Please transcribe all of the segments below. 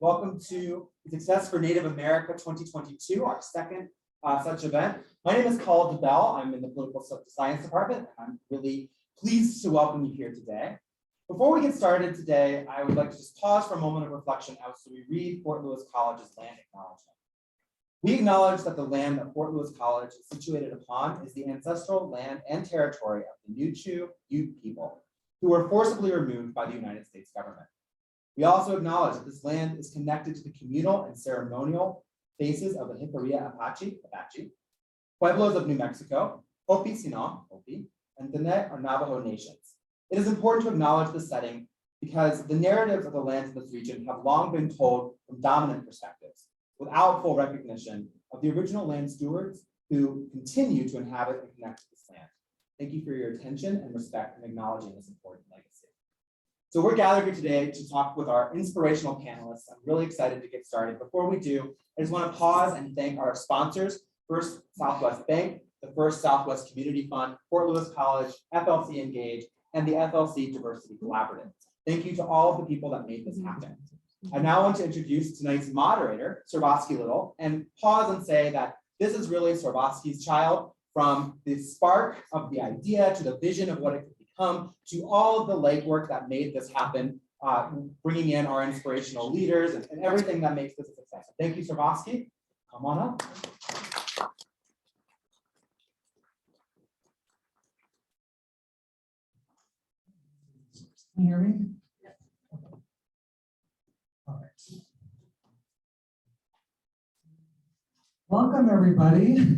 Welcome to Success for Native America 2022, our second such event. My name is Paul DeBell. I'm in the Political Science Department. I'm really pleased to welcome you here today. Before we get started today, I would like to just pause for a moment of reflection as we read Fort Lewis College's land acknowledgement. We acknowledge that the land that Fort Lewis College is situated upon is the ancestral land and territory of the Nuchu Ute people, who were forcibly removed by the United States government. We also acknowledge that this land is connected to the communal and ceremonial faces of the Jicarilla Apache, Pueblos of New Mexico, Hopi Sino, Hopi, and Diné or Navajo nations. It is important to acknowledge this setting because the narratives of the lands in this region have long been told from dominant perspectives, without full recognition of the original land stewards who continue to inhabit and connect to this land. Thank you for your attention and respect in acknowledging this important legacy. So we're gathered here today to talk with our inspirational panelists. I'm really excited to get started. Before we do, I just want to pause and thank our sponsors, First Southwest Bank, the First Southwest Community Fund, Fort Lewis College, FLC Engage, and the FLC Diversity Collaborative. Thank you to all of the people that made this happen. I now want to introduce tonight's moderator, Servosky Little, and pause and say that this is really Servosky's child, from the spark of the idea to the vision of what it could become, to all of the legwork that made this happen, bringing in our inspirational leaders and everything that makes this a success. So thank you, Servosky. Come on up. Can you hear me? Yes. All right. Welcome, everybody,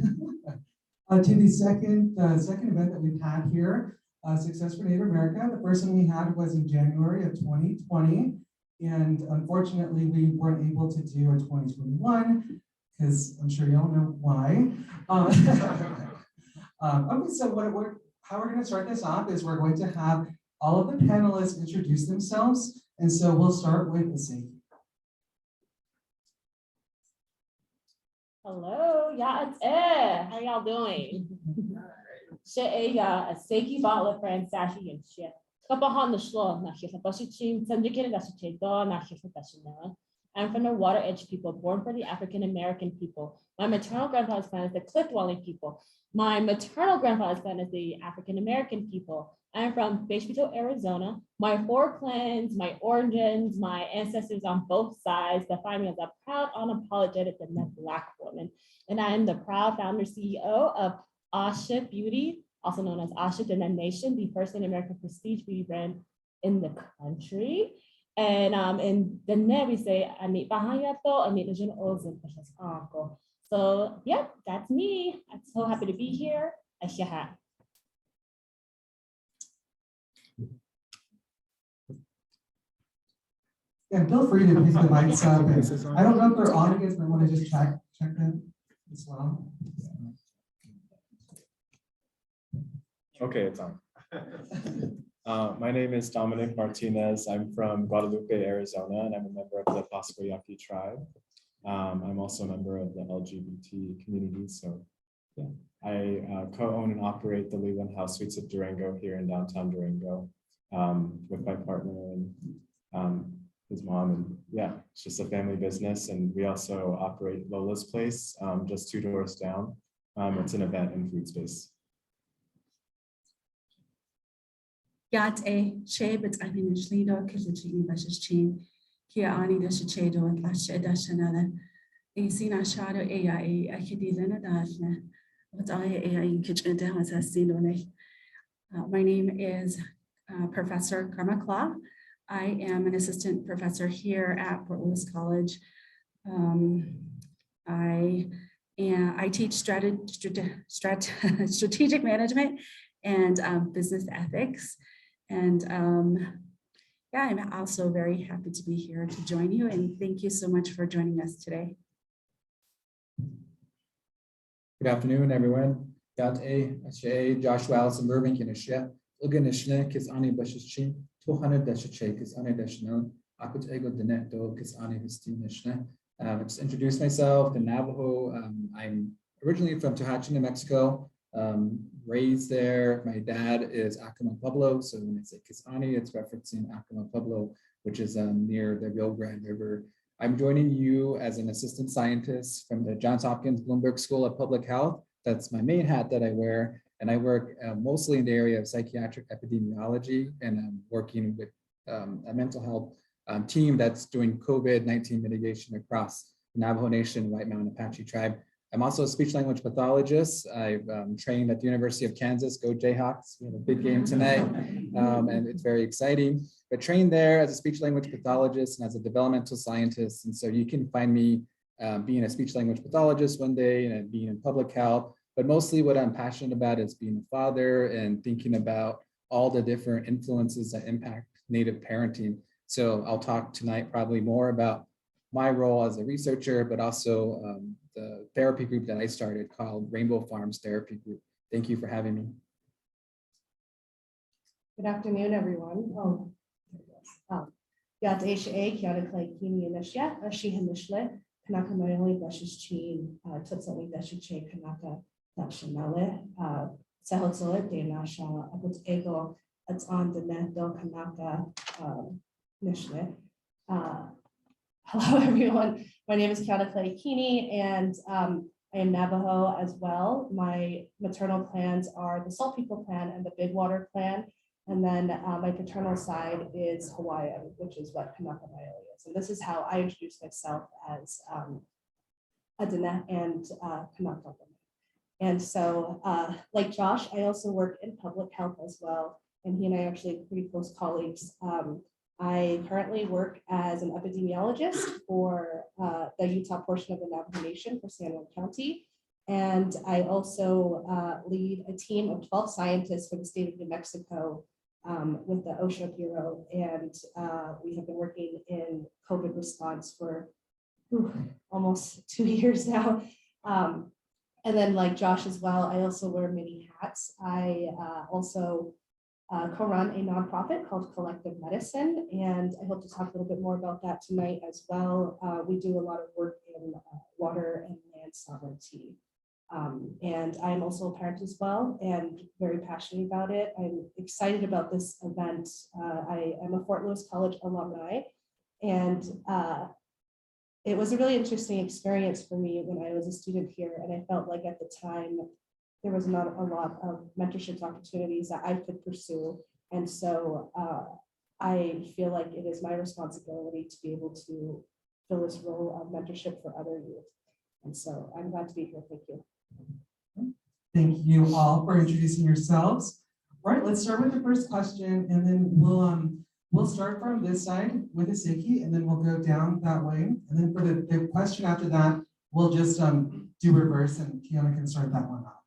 to the second event that we've had here, Success for Native America. The first one we had was in January of 2020, and unfortunately, we weren't able to do a 2021 because I'm sure you all know why. Okay, so how we're going to start this off is we're going to have all of the panelists introduce themselves, and so we'll start with Asaki. Hello, y'all. How y'all doing? Asaki Butler, friend, Sashi, and shit. I'm from the Water Edge people, born for the African American people. My maternal grandfather's clan is the Cliff Dwelling people. My maternal grandfather's clan is the African American people. I am from Bishopville, Arizona. My four clans, my origins, my ancestors on both sides define me as a proud, unapologetic, and Black woman. And I am the proud founder CEO of Asha Beauty, also known as Asha the Nation, the first American prestige beauty brand in the country. And in the net we say, so yeah, that's me. I'm so happy to be here. Yeah, feel free to pick the mics up. I don't know if they're on again, but I want to just check them as well. Okay, it's on. My name is Dominic Martinez. I'm from Guadalupe, Arizona, and I'm a member of the Pasco Yaqui tribe. I'm also a member of the LGBT community. So yeah, I co-own and operate the Leland House Suites of Durango here in downtown Durango with my partner and his mom. And yeah, it's just a family business. And we also operate Lola's Place just 2 doors down. It's an event and food space. Gat a shabet I mean Schlido Kizchi Bashchin here Ani the Shichedo and Lasheda Shanala. A Sina Shadow AI Akidilena Dashna. What I in kitchen down as Silone. My name is Professor Karma Kla. I am an assistant professor here at Fort Lewis College. I teach strategic management and business ethics. And yeah, I'm also very happy to be here to join you, and thank you so much for joining us today. Good afternoon, everyone. Joshua Allison Burbank in Asia. Uganishne kis ani bashichin 200 dashiche kis ani dashno akut ego deneto kis ani histinishne. Just introduce myself, the Navajo. I'm originally from Tehachapi, New Mexico. Raised there. My dad is Acoma Pueblo, so when I say Kisani, it's referencing Acoma Pueblo, which is near the Rio Grande River. I'm joining you as an assistant scientist from the Johns Hopkins Bloomberg School of Public Health. That's my main hat that I wear. And I work mostly in the area of psychiatric epidemiology, and I'm working with a mental health team that's doing COVID-19 mitigation across the Navajo Nation, White Mountain Apache tribe. I'm also a speech language pathologist. I've trained at the University of Kansas, go Jayhawks. We have a big game tonight, and it's very exciting. But trained there as a speech language pathologist and as a developmental scientist. And so you can find me being a speech language pathologist one day and being in public health. But mostly what I'm passionate about is being a father and thinking about all the different influences that impact Native parenting. So I'll talk tonight probably more about my role as a researcher, but also the therapy group that I started called Rainbow Farms Therapy Group. Thank you for having me. Good afternoon, everyone. Yat HA, Kiana Clay Kini Inishia, Ashihan Nishle, Kanaka Mayoli, Brushes Chin, Tutsali Dashiche, Kanaka, Dashanale, Sahotsola, Danasha, Abut Ego, it's on the Neto Kanaka Nishle. Hello, everyone. My name is Kiana Clay Kini, and I am Navajo as well. My maternal clans are the Salt People Clan and the Big Water Clan. And then my paternal side is Hawaiian, which is what Kanaka Maoli is. And this is how I introduce myself as Adina and Kanaka. And so like Josh, I also work in public health as well. And he and I are actually pretty close colleagues. I currently work as an epidemiologist for the Utah portion of the Navajo Nation for San Juan County. And I also lead a team of 12 scientists for the state of New Mexico with the OSHA Bureau. And we have been working in COVID response for almost 2 years now. And then like Josh as well, I also wear many hats. I also co-run a nonprofit called Collective Medicine, and I hope to talk a little bit more about that tonight as well. We do a lot of work in water and land sovereignty. And I'm also a parent as well and very passionate about it. I'm excited about this event. I am a Fort Lewis College alumni, and it was a really interesting experience for me when I was a student here. And I felt like at the time, there was not a lot of mentorship opportunities that I could pursue. And so I feel like it is my responsibility to be able to fill this role of mentorship for other youth. And so I'm glad to be here. Thank you. Thank you all for introducing yourselves. All right, let's start with the first question, and then we'll start from this side with Isiki, and then we'll go down that way. And then for the question after that, we'll just do reverse, and Kiana can start that one off.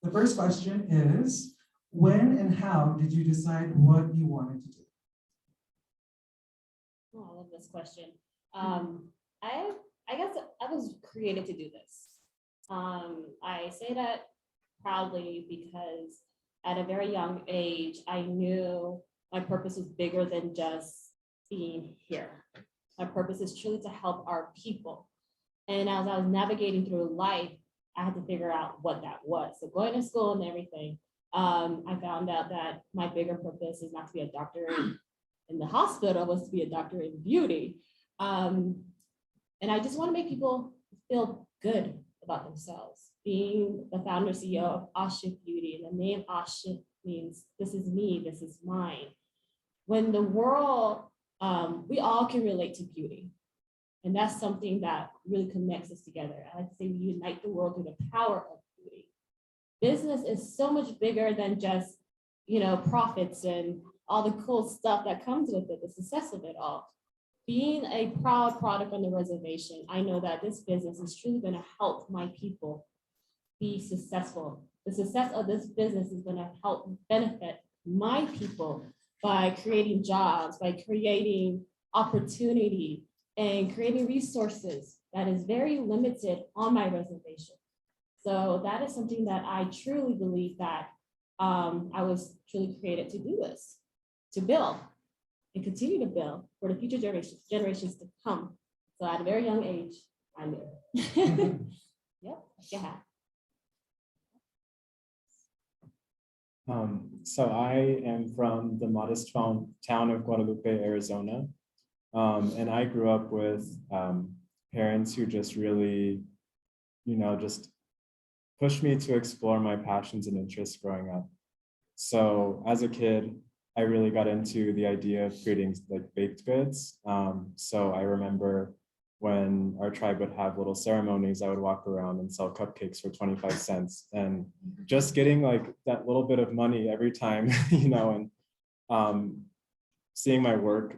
The first question is, when and how did you decide what you wanted to do? Oh, I love this question. I guess I was created to do this. I say that proudly because at a very young age, I knew my purpose was bigger than just being here. My purpose is truly to help our people. And as I was navigating through life, I had to figure out what that was. So going to school and everything, I found out that my bigger purpose is not to be a doctor in the hospital, was to be a doctor in beauty. And I just want to make people feel good about themselves. Being the founder CEO of Ashik Beauty, and the name Ashik means this is me, this is mine. When the world, we all can relate to beauty. And that's something that really connects us together. I like to say we unite the world through the power of beauty. Business is so much bigger than just, profits and all the cool stuff that comes with it, the success of it all. Being a proud product on the reservation, I know that this business is truly going to help my people be successful. The success of this business is going to help benefit my people by creating jobs, by creating opportunity, and creating resources that is very limited on my reservation. So that is something that I truly believe that I was truly created to do this, to build and continue to build for the future generations to come. So at a very young age, I knew. Yep, yeah. So I am from the modest town of Guadalupe, Arizona. And I grew up with parents who just really, just pushed me to explore my passions and interests growing up. So as a kid, I really got into the idea of creating like baked goods. So I remember when our tribe would have little ceremonies, I would walk around and sell cupcakes for 25 cents, and just getting like that little bit of money every time, and seeing my work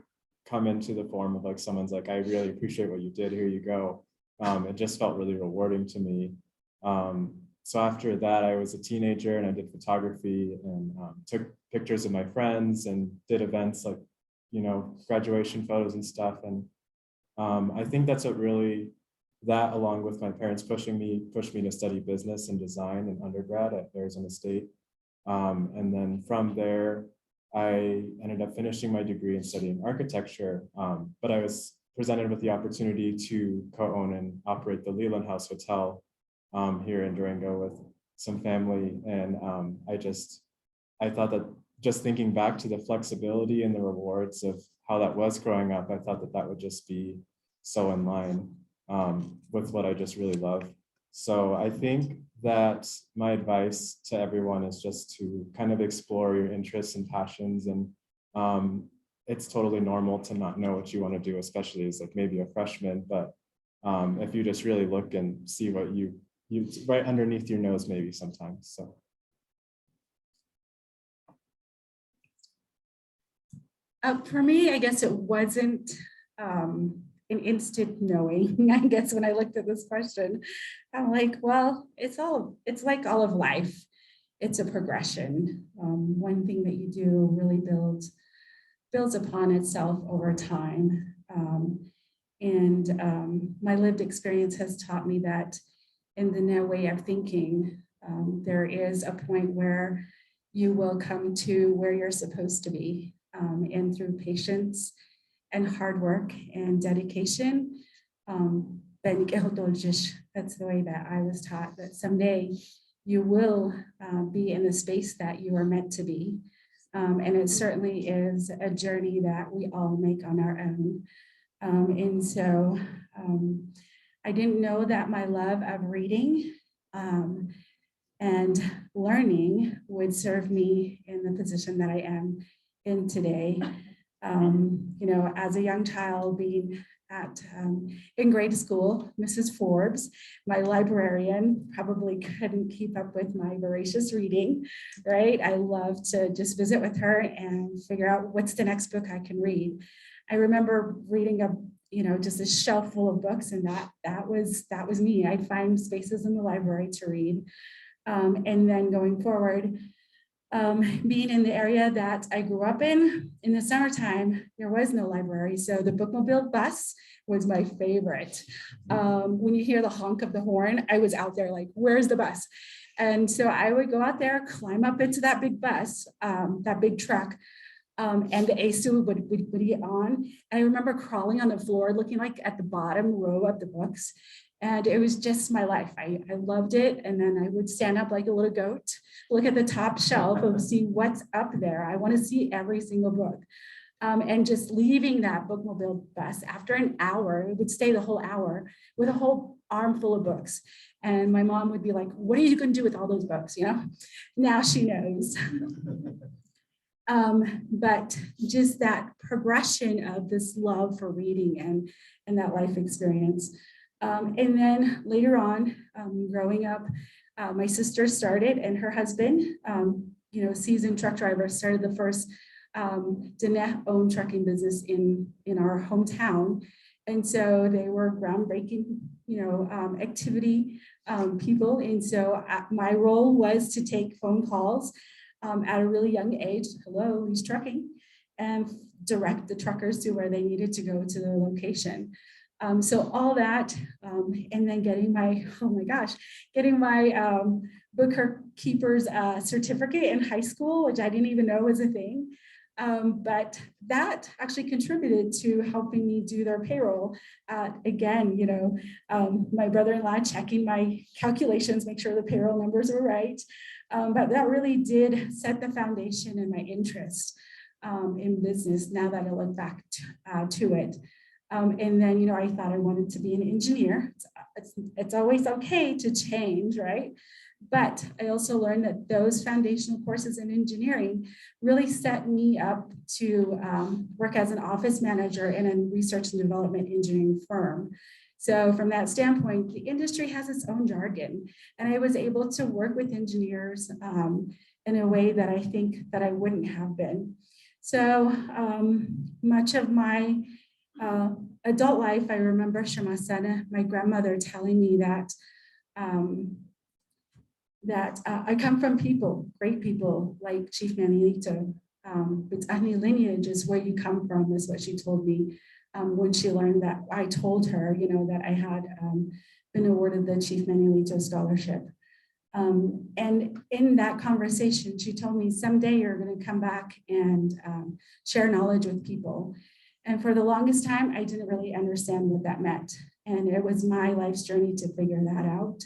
come into the form of like someone's like, I really appreciate what you did, here you go. It just felt really rewarding to me. So after that, I was a teenager and I did photography and took pictures of my friends and did events like, graduation photos and stuff. And I think that's what really, that along with my parents pushed me to study business and design in undergrad at Arizona State. And then from there, I ended up finishing my degree and studying architecture, but I was presented with the opportunity to co-own and operate the Leland House Hotel here in Durango with some family. And I thought that just thinking back to the flexibility and the rewards of how that was growing up, I thought that that would just be so in line with what I just really love. So I think that my advice to everyone is just to kind of explore your interests and passions. And it's totally normal to not know what you want to do, especially as like maybe a freshman. But if you just really look and see what you right underneath your nose, maybe sometimes. So. For me, I guess it wasn't an instant knowing. I guess when I looked at this question, I'm like, well, it's like all of life. It's a progression. One thing that you do really builds upon itself over time. My lived experience has taught me that in the new way of thinking, there is a point where you will come to where you're supposed to be. And through patience and hard work and dedication, that's the way that I was taught, that someday you will be in the space that you are meant to be. And it certainly is a journey that we all make on our own. And so I didn't know that my love of reading and learning would serve me in the position that I am in today. As a young child, being in grade school, Mrs. Forbes, my librarian, probably couldn't keep up with my voracious reading, right? I love to just visit with her and figure out what's the next book I can read. I remember reading just a shelf full of books, and that was me. I'd find spaces in the library to read. And then going forward, being in the area that I grew up in the summertime, there was no library. So the bookmobile bus was my favorite. When you hear the honk of the horn, I was out there like, where's the bus? And so I would go out there, climb up into that big bus, that big truck, and the AC would get on. And I remember crawling on the floor, looking like at the bottom row of the books. And it was just my life. I loved it. And then I would stand up like a little goat, look at the top shelf and see what's up there. I want to see every single book. And just leaving that bookmobile bus after an hour, it would stay the whole hour with a whole armful of books. And my mom would be like, what are you going to do with all those books? Now she knows. But just that progression of this love for reading and that life experience. And then later on, growing up, my sister started, and her husband, seasoned truck driver, started the first Diné-owned trucking business in our hometown. And so they were groundbreaking, activity people. And so my role was to take phone calls at a really young age. Hello, he's trucking, and direct the truckers to where they needed to go to the location. So all that, and then getting my bookkeeper's certificate in high school, which I didn't even know was a thing. But that actually contributed to helping me do their payroll. Again, my brother-in-law checking my calculations, make sure the payroll numbers were right. But that really did set the foundation in my interest. in business now that I look back to it. And then, you know, I thought I wanted to be an engineer. It's always okay to change, right? But I also learned that those foundational courses in engineering really set me up to work as an office manager in a research and development engineering firm. So from that standpoint, the industry has its own jargon, and I was able to work with engineers in a way that I think that I wouldn't have been. So much of my adult life, I remember Shamasana, my grandmother, telling me that I come from people, great people like Chief Manilito. It's Ani lineage is where you come from, is what she told me when she learned that I told her, you know, that I had been awarded the Chief Manilito Scholarship. And in that conversation, she told me, someday you're going to come back and share knowledge with people. And for the longest time, I didn't really understand what that meant. And it was my life's journey to figure that out.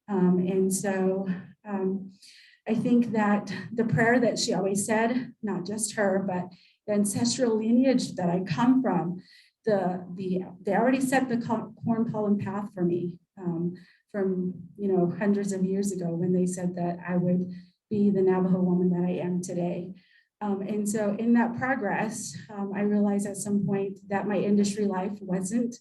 And so I think that the prayer that she always said, not just her, but the ancestral lineage that I come from, they already set the corn pollen path for me from, you know, hundreds of years ago when they said that I would be the Navajo woman that I am today. And so in that progress, I realized at some point that my industry life wasn't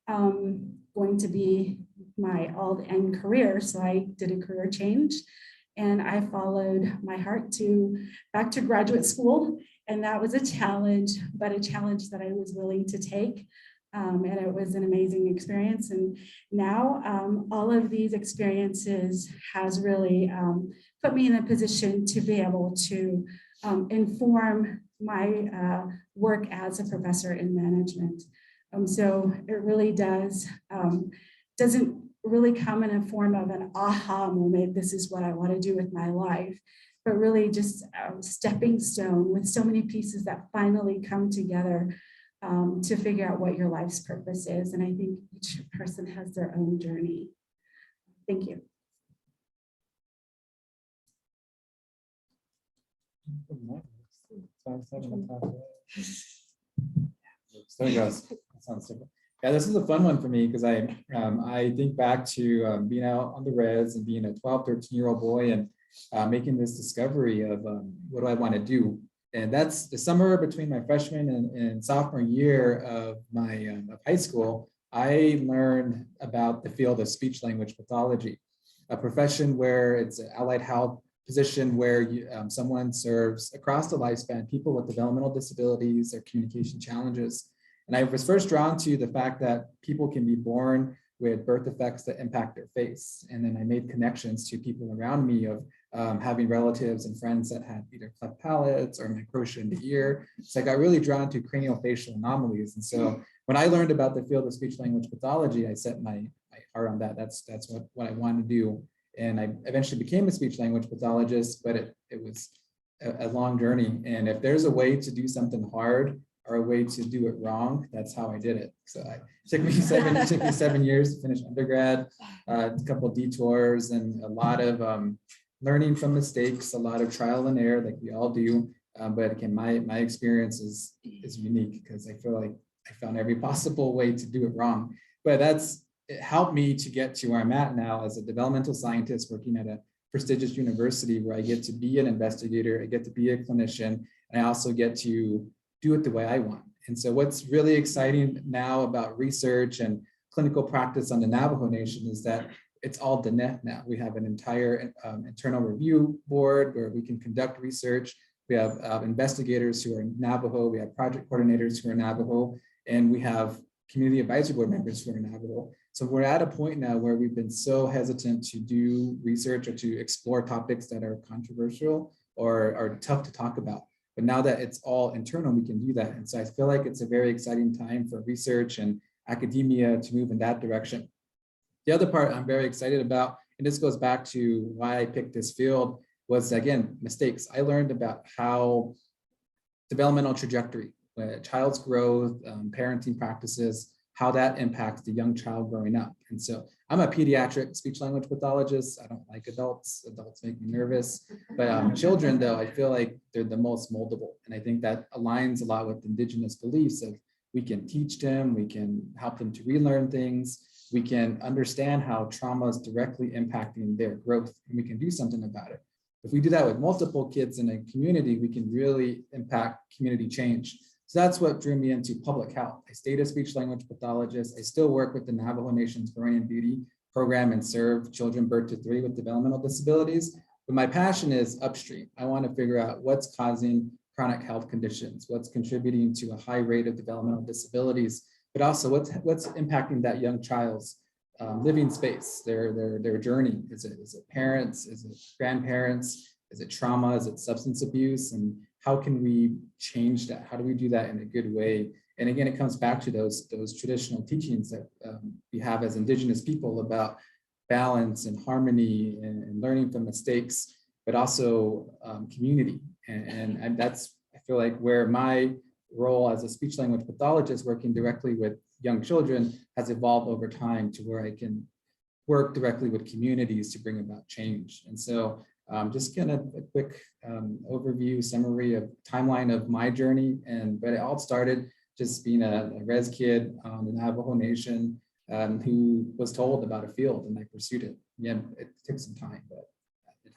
going to be my all-end career. So I did a career change and I followed my heart back to graduate school. And that was a challenge, but a challenge that I was willing to take. And it was an amazing experience. And now all of these experiences has really put me in a position to be able to inform my work as a professor in management. So it really doesn't really come in a form of an aha moment, this is what I want to do with my life, but really just a stepping stone with so many pieces that finally come together to figure out what your life's purpose is. And I think each person has their own journey. Thank you. There it goes. That sounds simple. Yeah, this is a fun one for me because I think back to being out on the res and being a 12, 13-year-old boy and making this discovery of what do I want to do. And that's the summer between my freshman and sophomore year of my of high school. I learned about the field of speech language pathology, a profession where it's an allied health position where someone serves across the lifespan people with developmental disabilities or communication challenges. And I was first drawn to the fact that people can be born with birth defects that impact their face. And then I made connections to people around me of having relatives and friends that had either cleft palates or microtia in the ear. So I got really drawn to craniofacial anomalies. And so when I learned about the field of speech language pathology, I set my heart on that. That's what I wanted to do. And I eventually became a speech language pathologist, but it was a long journey. And if there's a way to do something hard or a way to do it wrong, that's how I did it. So it took me 7 years to finish undergrad, a couple of detours and a lot of learning from mistakes, a lot of trial and error like we all do. But again, my experience is unique because I feel like I found every possible way to do it wrong. But it helped me to get to where I'm at now as a developmental scientist working at a prestigious university where I get to be an investigator, I get to be a clinician, and I also get to do it the way I want. And so what's really exciting now about research and clinical practice on the Navajo Nation is that it's all Diné now. We have an entire internal review board where we can conduct research. We have investigators who are Navajo, we have project coordinators who are Navajo, and we have community advisory board members who are Navajo. So we're at a point now where we've been so hesitant to do research or to explore topics that are controversial or are tough to talk about. But now that it's all internal, we can do that. And so I feel like it's a very exciting time for research and academia to move in that direction. The other part I'm very excited about, and this goes back to why I picked this field, was again, mistakes. I learned about how developmental trajectory, child's growth, parenting practices, how that impacts the young child growing up. And so I'm a pediatric speech language pathologist. I don't like adults. Adults make me nervous. But children, though, I feel like they're the most moldable. And I think that aligns a lot with Indigenous beliefs of we can teach them, we can help them to relearn things, we can understand how trauma is directly impacting their growth, and we can do something about it. If we do that with multiple kids in a community, we can really impact community change. So that's what drew me into public health. I stayed a speech language pathologist. I still work with the Navajo Nation's Growing in Beauty program and serve children birth to 3 with developmental disabilities. But my passion is upstream. I want to figure out what's causing chronic health conditions, what's contributing to a high rate of developmental disabilities, but also what's impacting that young child's living space, their journey. Is it parents? Is it grandparents? Is it trauma? Is it substance abuse? And how can we change that? How do we do that in a good way? And again, it comes back to those traditional teachings that we have as Indigenous people about balance and harmony and learning from mistakes, but also community. And that's, I feel like, where my role as a speech language pathologist working directly with young children has evolved over time to where I can work directly with communities to bring about change. And so just kind of a quick overview, summary of timeline of my journey. But it all started just being a res kid on the Navajo Nation who was told about a field, and I pursued it. Yeah, it took some time, but it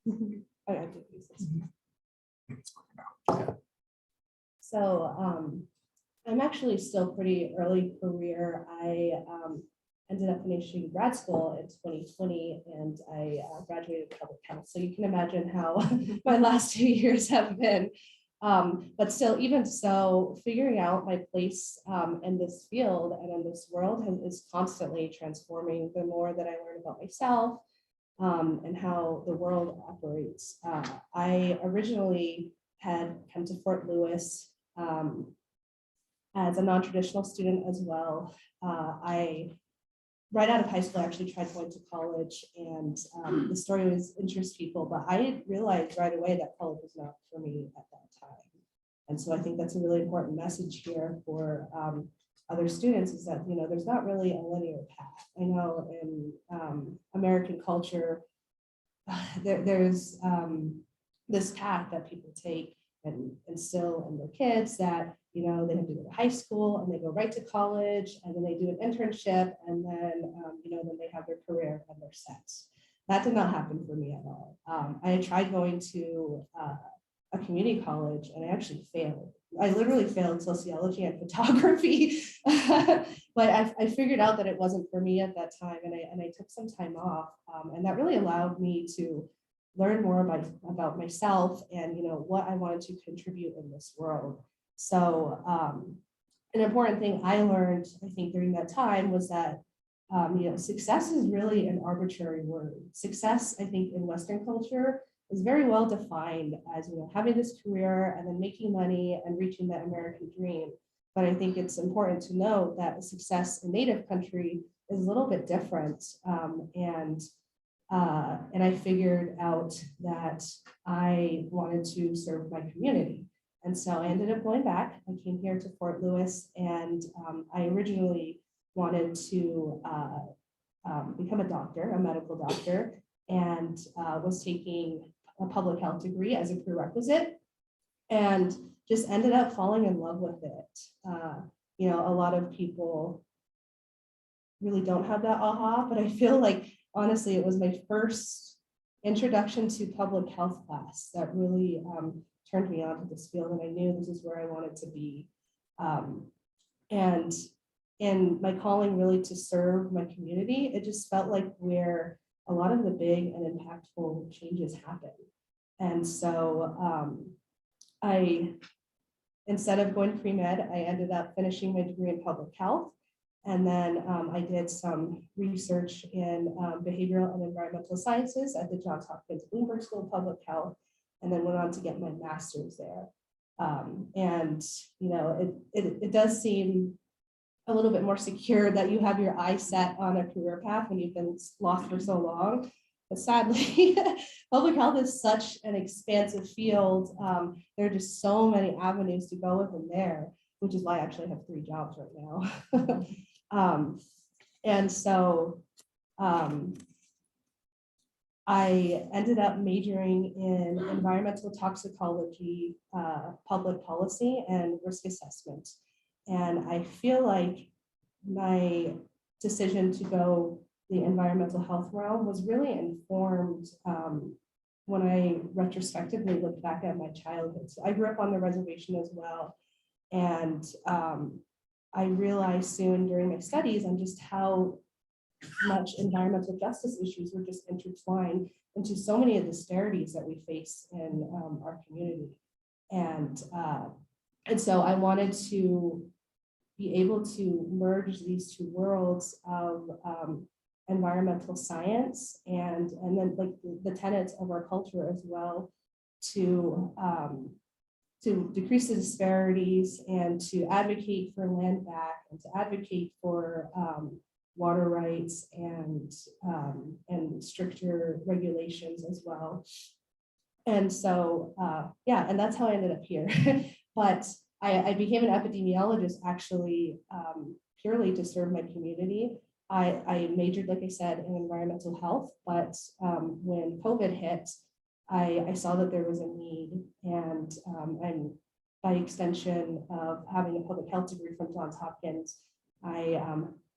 happened. I do use this. So I'm actually still pretty early career. I ended up finishing grad school in 2020, and I graduated public health. So you can imagine how my last 2 years have been. But still, even so, figuring out my place in this field and in this world is constantly transforming. The more that I learn about myself and how the world operates. I originally had come to Fort Lewis as a non-traditional student as well. Right out of high school, I actually tried going to college, and the story was interest people, but I realized right away that college was not for me at that time. And so I think that's a really important message here for other students, is that, you know, there's not really a linear path. I know in American culture, there's this path that people take and instill in their kids that, you know, they have to go to high school and they go right to college, and then they do an internship, and then, you know, then they have their career and they're set. That did not happen for me at all. I had tried going to a community college, and I actually failed. I literally failed sociology and photography, but I figured out that it wasn't for me at that time, and I took some time off, and that really allowed me to learn more about myself and, you know, what I wanted to contribute in this world. So an important thing I learned, I think, during that time was that, you know, success is really an arbitrary word. Success, I think, in Western culture is very well defined as, you know, having this career and then making money and reaching that American dream. But I think it's important to note that success in Native country is a little bit different. And I figured out that I wanted to serve my community. And so I ended up going back. I came here to Fort Lewis, and I originally wanted to become a doctor, a medical doctor, and was taking a public health degree as a prerequisite, and just ended up falling in love with it. You know, a lot of people really don't have that aha, but I feel like, honestly, it was my first introduction to public health class that really turned me on to this field, and I knew this is where I wanted to be. And in my calling really to serve my community, it just felt like where a lot of the big and impactful changes happen. And so instead of going pre-med, I ended up finishing my degree in public health. And then I did some research in behavioral and environmental sciences at the Johns Hopkins Bloomberg School of Public Health, and then went on to get my master's there. And, you know, it does seem a little bit more secure that you have your eyes set on a career path when you've been lost for so long. But sadly, public health is such an expansive field. There are just so many avenues to go within there, which is why I actually have 3 jobs right now. And so I ended up majoring in environmental toxicology, public policy, and risk assessment. And I feel like my decision to go the environmental health realm was really informed when I retrospectively look back at my childhood. So I grew up on the reservation as well. And I realized soon during my studies on just how much environmental justice issues were just intertwined into so many of the disparities that we face in our community. And so I wanted to be able to merge these 2 worlds of environmental science and then like the tenets of our culture as well to decrease the disparities and to advocate for land back and to advocate for water rights and stricter regulations as well. And so, yeah, and that's how I ended up here. But I became an epidemiologist actually purely to serve my community. I majored, like I said, in environmental health, but when COVID hit, I saw that there was a need, and by extension of having a public health degree from Johns Hopkins, I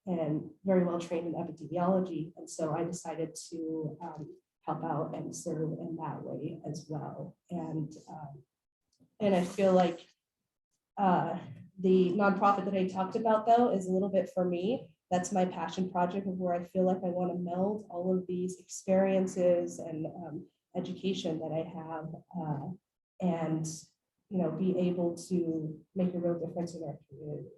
am very well trained in epidemiology, and so I decided to help out and serve in that way as well. And I feel like the nonprofit that I talked about, though, is a little bit for me. That's my passion project of where I feel like I want to meld all of these experiences and education that I have, and be able to make a real difference in our community.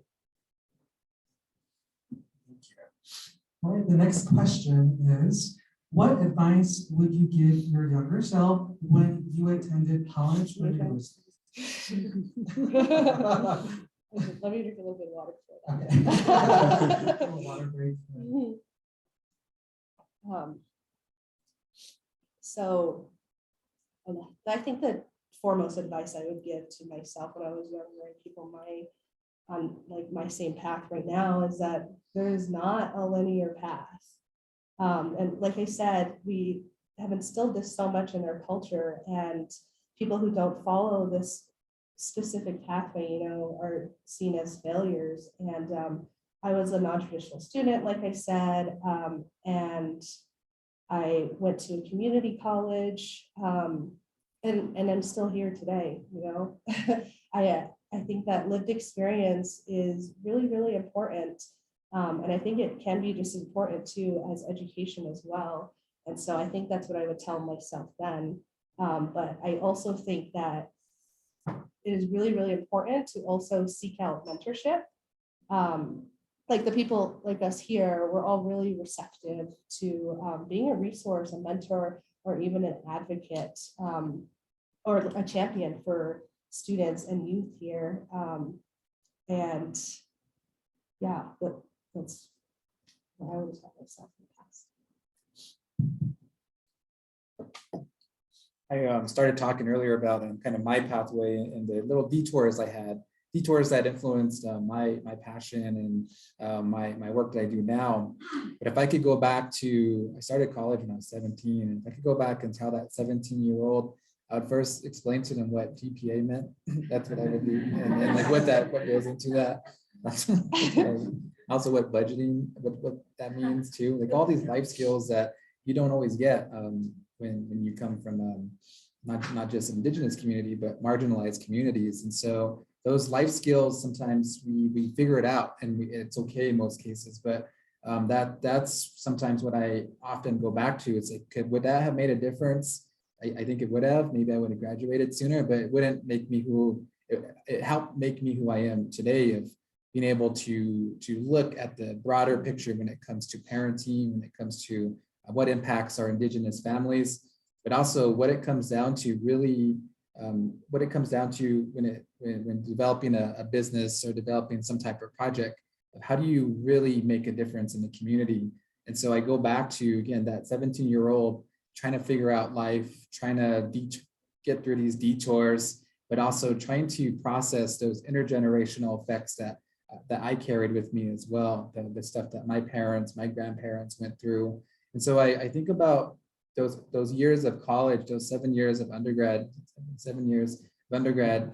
All right, the next question is, what advice would you give your younger self when you attended college or university? Let me drink a little bit of water before Okay. that. Water break. So I think the foremost advice I would give to myself when I was younger and people on my same path right now is that there is not a linear path. And like I said, we have instilled this so much in our culture, and people who don't follow this specific pathway, are seen as failures. And I was a non-traditional student, like I said, and I went to a community college, and I'm still here today. I think that lived experience is really, really important. And I think it can be just as important too as education as well. And so I think that's what I would tell myself then. But I also think that it is really, really important to also seek out mentorship. Like the people like us here, we're all really receptive to being a resource, a mentor, or even an advocate or a champion for students and youth here. And yeah, that's what I would tell myself in the past. I started talking earlier about kind of my pathway and the little detours I had, detours that influenced my passion and my work that I do now. But if I could go back to, I started college when I was 17, and if I could go back and tell that 17-year-old, I would first explain to them what GPA meant. That's what I would do, and like what goes into that. Also what budgeting, what that means too. Like all these life skills that you don't always get when you come from not just Indigenous community, but marginalized communities. And so those life skills, sometimes we figure it out, and it's okay in most cases, but that's sometimes what I often go back to. It's like, would that have made a difference? I think it would have. Maybe I would have graduated sooner, but it wouldn't make me it helped make me who I am today, of being able to look at the broader picture when it comes to parenting, when it comes to what impacts our Indigenous families, but also what it comes down to really, what it comes down to when developing a business or developing some type of project, of how do you really make a difference in the community. And so I go back to, again, that 17-year-old trying to figure out life, trying to get through these detours, but also trying to process those intergenerational effects that I carried with me as well, the stuff that my parents, my grandparents went through. And so I think about those years of college, those 7 years of undergrad, 7 years of undergrad,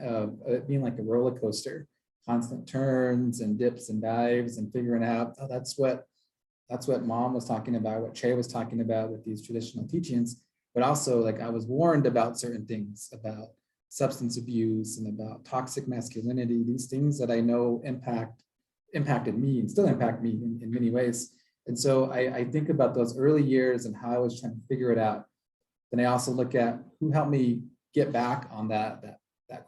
being like a roller coaster, constant turns and dips and dives and figuring out, oh, that's what Mom was talking about, what Che was talking about with these traditional teachings. But also, like, I was warned about certain things, about substance abuse and about toxic masculinity, these things that I know impacted me and still impact me in many ways. And so I think about those early years and how I was trying to figure it out. Then I also look at who helped me get back on that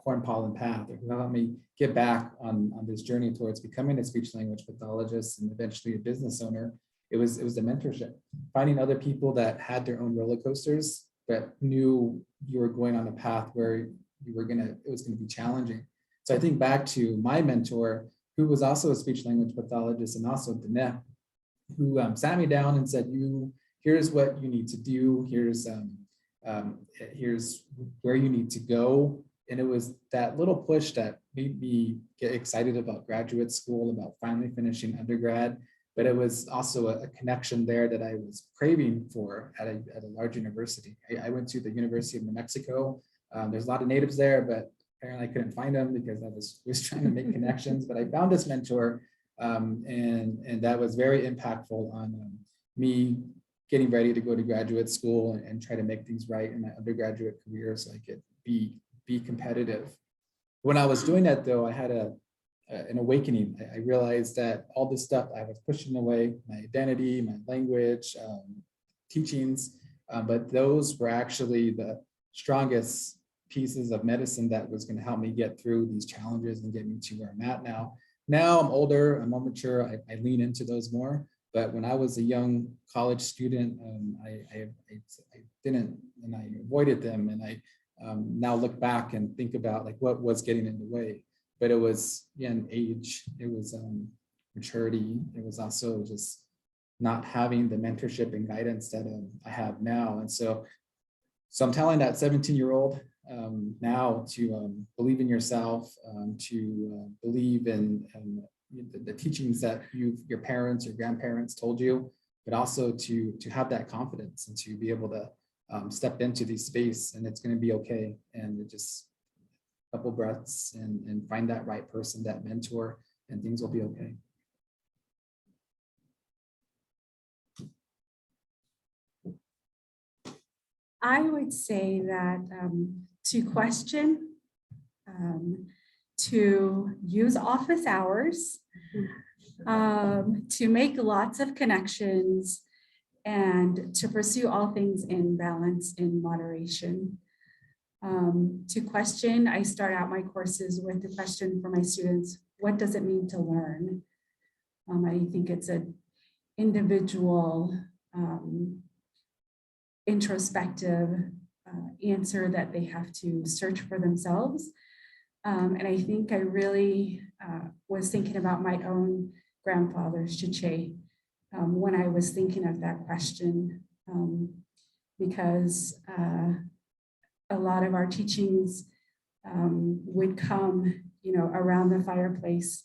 corn pollen path, or who helped me get back on this journey towards becoming a speech language pathologist and eventually a business owner. It was the mentorship, finding other people that had their own roller coasters, but knew you were going on a path where it was gonna be challenging. So I think back to my mentor, who was also a speech language pathologist and also Dene, who sat me down and said, here's what you need to do, here's where you need to go. And it was that little push that made me get excited about graduate school, about finally finishing undergrad. But it was also a connection there that I was craving for at a large university. I went to the University of New Mexico. There's a lot of natives there, but apparently I couldn't find them because I was trying to make connections. But I found this mentor, and that was very impactful on me getting ready to go to graduate school and try to make things right in my undergraduate career so I could be competitive. When I was doing that, though, I had an awakening. I realized that all this stuff I was pushing away, my identity, my language, teachings, but those were actually the strongest pieces of medicine that was going to help me get through these challenges and get me to where I'm at now. Now I'm older, I'm more mature, I lean into those more. But when I was a young college student, I didn't, and I avoided them. And I now look back and think about like what was getting in the way. But it was, again, age, it was maturity, it was also just not having the mentorship and guidance that I have now. And so I'm telling that 17-year-old now to believe in yourself, to believe in the teachings that your parents or grandparents told you, but also to have that confidence and to be able to step into the space, and it's going to be okay. And just a couple breaths and find that right person, that mentor, and things will be okay. I would say that to question, to use office hours, to make lots of connections, and to pursue all things in balance, in moderation. To question, I start out my courses with the question for my students, what does it mean to learn? I think it's an individual, introspective answer that they have to search for themselves. And I think I really was thinking about my own grandfather's Chiche when I was thinking of that question, because a lot of our teachings would come, around the fireplace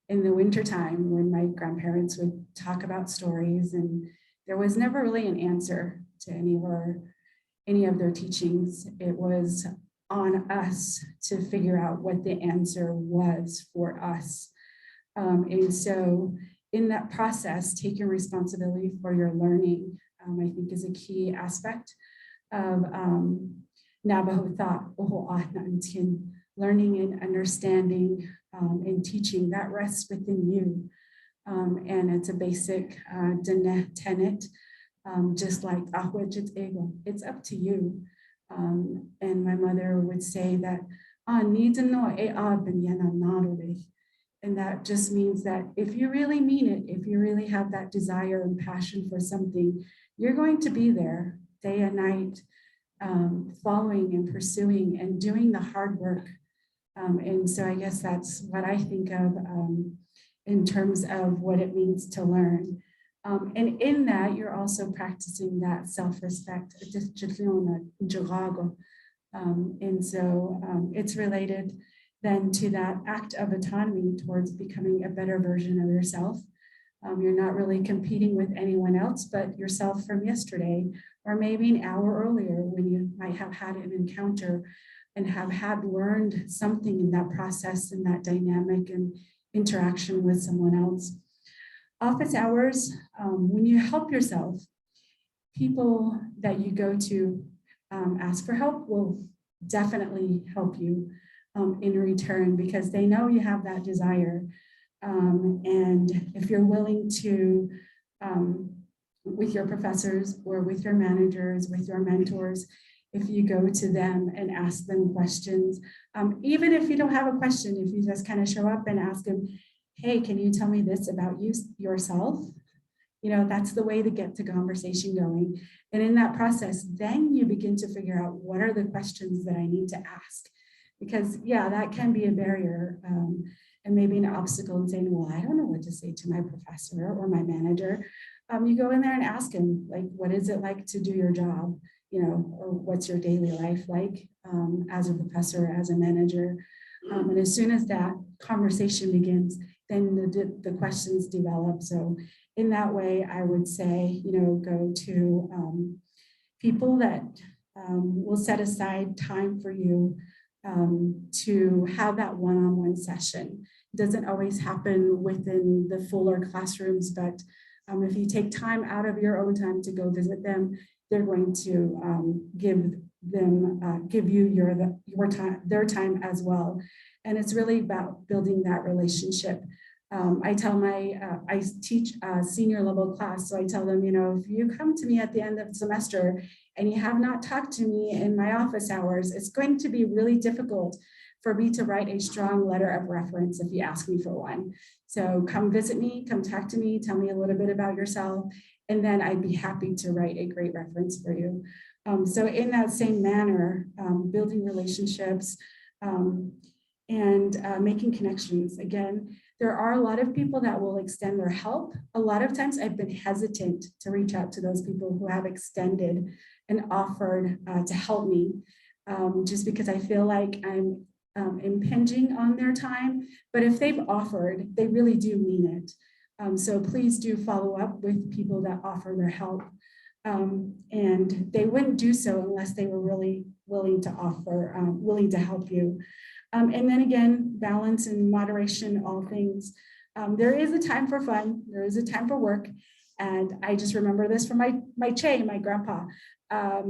in the wintertime when my grandparents would talk about stories, and there was never really an answer to any of their teachings. It was on us to figure out what the answer was for us. And so in that process, taking responsibility for your learning, I think is a key aspect of Navajo thought, learning and understanding and teaching that rests within you. And it's a basic tenet, just like it's up to you. And my mother would say that, and that just means that if you really mean it, if you really have that desire and passion for something, you're going to be there day and night, following and pursuing and doing the hard work. And so I guess that's what I think of in terms of what it means to learn. And in that, you're also practicing that self-respect, And so it's related then to that act of autonomy towards becoming a better version of yourself. You're not really competing with anyone else but yourself from yesterday, or maybe an hour earlier when you might have had an encounter and have had learned something in that process and that dynamic and interaction with someone else. Office hours, when you help yourself, people that you go to ask for help will definitely help you in return, because they know you have that desire. And if you're willing to, with your professors or with your managers, with your mentors, if you go to them and ask them questions, even if you don't have a question, if you just kind of show up and ask them, hey, can you tell me this about yourself? You know, that's the way to get the conversation going. And in that process, then you begin to figure out what are the questions that I need to ask. Because yeah, that can be a barrier and maybe an obstacle in saying, well, I don't know what to say to my professor or my manager. You go in there and ask him, like, what is it like to do your job? You know, or what's your daily life like as a professor, as a manager? And as soon as that conversation begins, then the questions develop. So in that way, I would say, you know, go to people that will set aside time for you to have that one-on-one session. It doesn't always happen within the fuller classrooms, but if you take time out of your own time to go visit them, they're going to give you your time, their time as well. And it's really about building that relationship. I tell I teach a senior level class, so I tell them, you know, if you come to me at the end of the semester and you have not talked to me in my office hours, it's going to be really difficult for me to write a strong letter of reference if you ask me for one. So come visit me, come talk to me, tell me a little bit about yourself, and then I'd be happy to write a great reference for you. So in that same manner, building relationships and making connections. Again, there are a lot of people that will extend their help. A lot of times I've been hesitant to reach out to those people who have extended and offered to help me, just because I feel like I'm impinging on their time. But if they've offered, they really do mean it. So please do follow up with people that offer their help. And they wouldn't do so unless they were really willing to offer, willing to help you. And then again, balance and moderation, all things. There is a time for fun, there is a time for work. And I just remember this from my Che, my grandpa,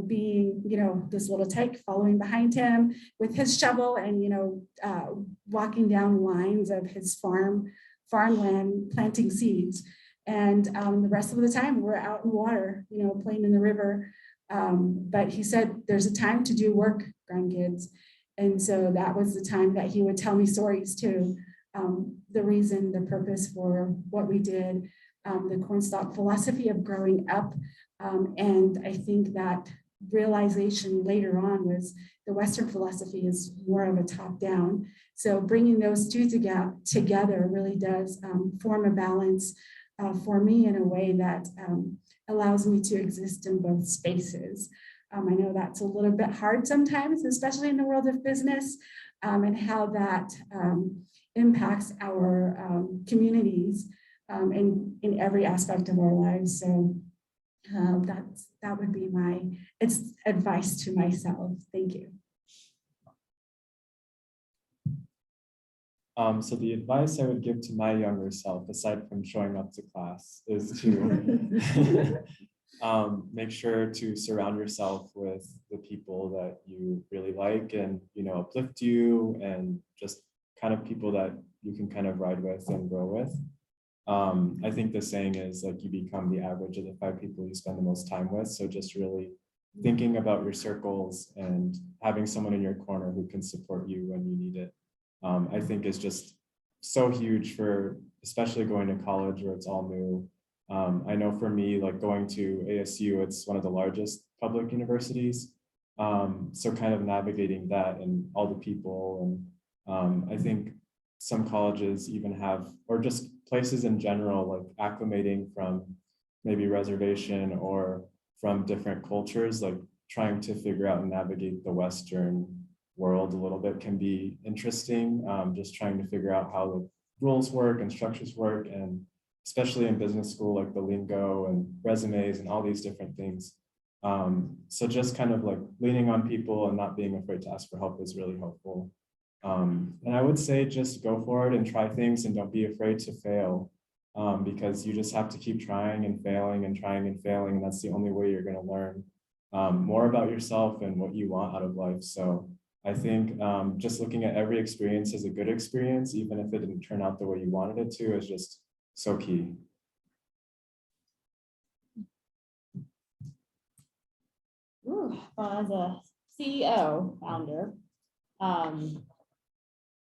being, you know, this little tyke following behind him with his shovel and, you know, walking down lines of his farmland, planting seeds. And the rest of the time we're out in water, you know, playing in the river. But he said, there's a time to do work, grandkids. And so that was the time that he would tell me stories too. The reason, the purpose for what we did, the cornstalk philosophy of growing up. And I think that realization later on was the Western philosophy is more of a top down. So bringing those two together really does form a balance for me in a way that allows me to exist in both spaces. I know that's a little bit hard sometimes, especially in the world of business, and how that impacts our communities in every aspect of our lives. So that would be it's advice to myself. Thank you. So the advice I would give to my younger self, aside from showing up to class, is to make sure to surround yourself with the people that you really like and, you know, uplift you, and just kind of people that you can kind of ride with and grow with. I think the saying is like you become the average of the 5 people you spend the most time with. So just really thinking about your circles and having someone in your corner who can support you when you need it, I think is just so huge for especially going to college where it's all new. I know for me, like going to ASU, it's one of the largest public universities. So kind of navigating that and all the people, and I think some colleges even have, or just places in general, like acclimating from maybe reservation or from different cultures, like trying to figure out and navigate the Western world a little bit can be interesting. Just trying to figure out how the rules work and structures work, and especially in business school, like the lingo and resumes and all these different things. So just kind of like leaning on people and not being afraid to ask for help is really helpful. And I would say just go for it and try things, and don't be afraid to fail, because you just have to keep trying and failing and trying and failing. And that's the only way you're going to learn more about yourself and what you want out of life. So I think just looking at every experience as a good experience, even if it didn't turn out the way you wanted it to, is just so key. Ooh, as a CEO, founder,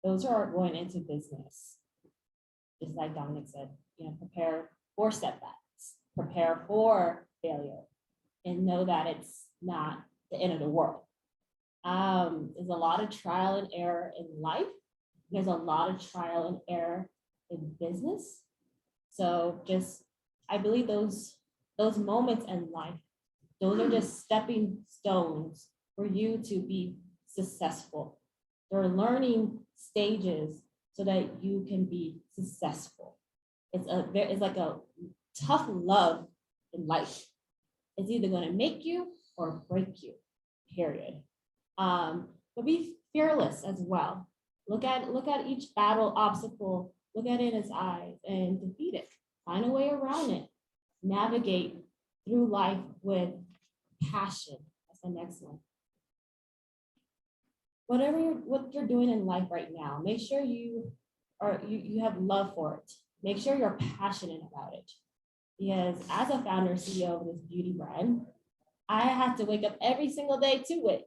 those who are going into business, just like Dominic said, prepare for setbacks, prepare for failure, and know that it's not the end of the world. There's a lot of trial and error in life. There's a lot of trial and error in business. So I believe those moments in life, those are just stepping stones for you to be successful. They're learning stages so that you can be successful. It's like a tough love in life. It's either going to make you or break you, period. But be fearless as well. Look at each battle, obstacle, look at it in its eyes and defeat it. Find a way around it. Navigate through life with passion. That's the next one. What you're doing in life right now, make sure you have love for it. Make sure you're passionate about it. Because as a founder, CEO of this beauty brand, I have to wake up every single day to it.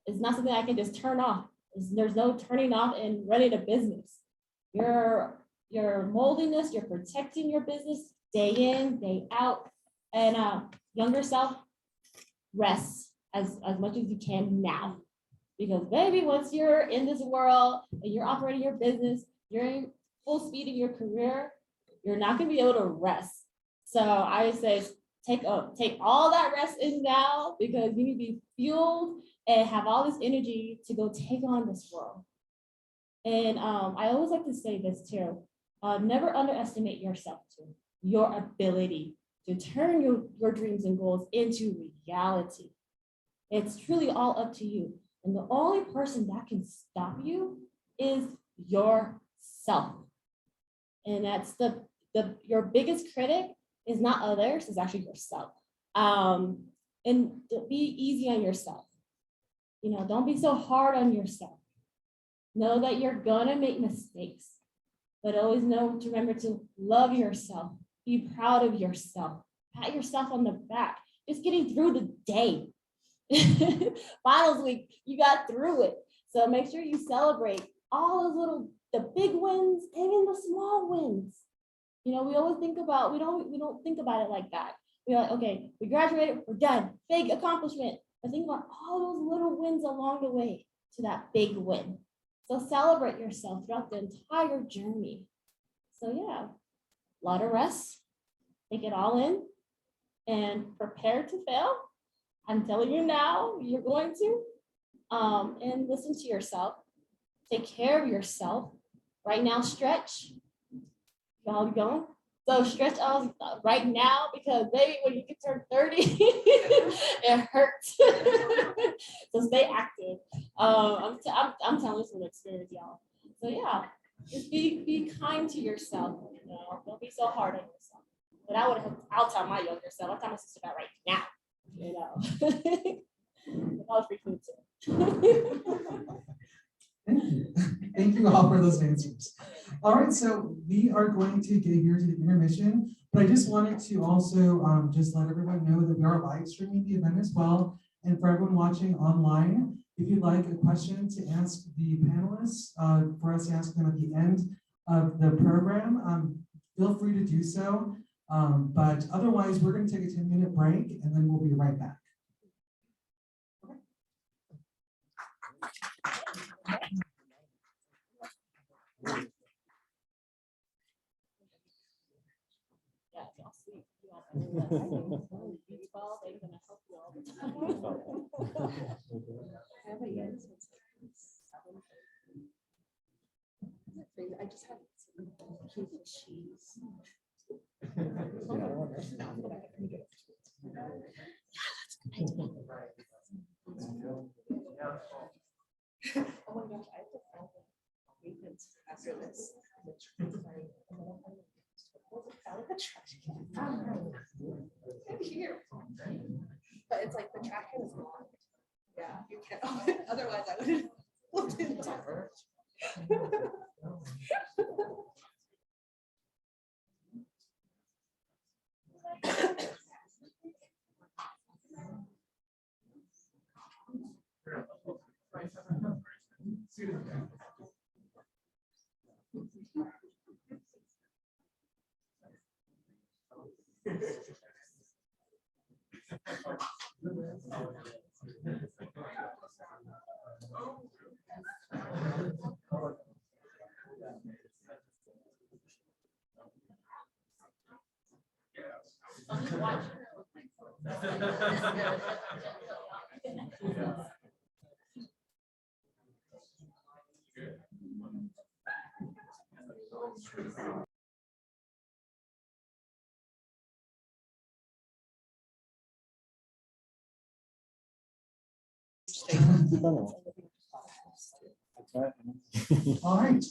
It's not something I can just turn off. There's no turning off and running a business. You're molding this, you're protecting your business day in, day out. And younger self, rest as much as you can now. Because baby, once you're in this world and you're operating your business, you're in full speed in your career, you're not gonna be able to rest. So I would say take all that rest in now, because you need to be fueled and have all this energy to go take on this world. And I always like to say this too, never underestimate yourself too, your ability to turn your dreams and goals into reality. It's truly all up to you. And the only person that can stop you is yourself. And that's your biggest critic is not others, it's actually yourself. And be easy on yourself. Don't be so hard on yourself. Know that you're gonna make mistakes, but always know to remember to love yourself. Be proud of yourself. Pat yourself on the back. Just getting through the day. Finals week, you got through it. So make sure you celebrate all those the big wins, even the small wins. We always think about, we don't think about it like that. We're like, okay, we graduated, we're done, big accomplishment. But think about all those little wins along the way to that big win. So celebrate yourself throughout the entire journey. So yeah, a lot of rest, take it all in, and prepare to fail. I'm telling you now, you're going to, and listen to yourself. Take care of yourself. Right now, stretch. Y'all going? So stretch all right now, because baby, when you get turned 30, it hurts. So stay active. I'm telling you from experience, y'all. So yeah, just be kind to yourself. Don't be so hard on yourself. But I'll tell my younger self. I'll tell my sister that right now. That was pretty cool too. Thank you. Thank you all for those answers. All right, so we are going to get here to the intermission, but I just wanted to also just let everyone know that we are live streaming the event as well. And for everyone watching online, if you'd like a question to ask the panelists, for us to ask them at the end of the program, feel free to do so. But otherwise, we're going to take a 10-minute break and then we'll be right back. Yeah, y'all see. Baseball, they're gonna help you all the time. I just have cheese and cheese. Oh my gosh, I have to follow maintenance after this. I'm here. But it's like the trash can is locked. Yeah, you can't open it. Otherwise I would have looked into it. All right.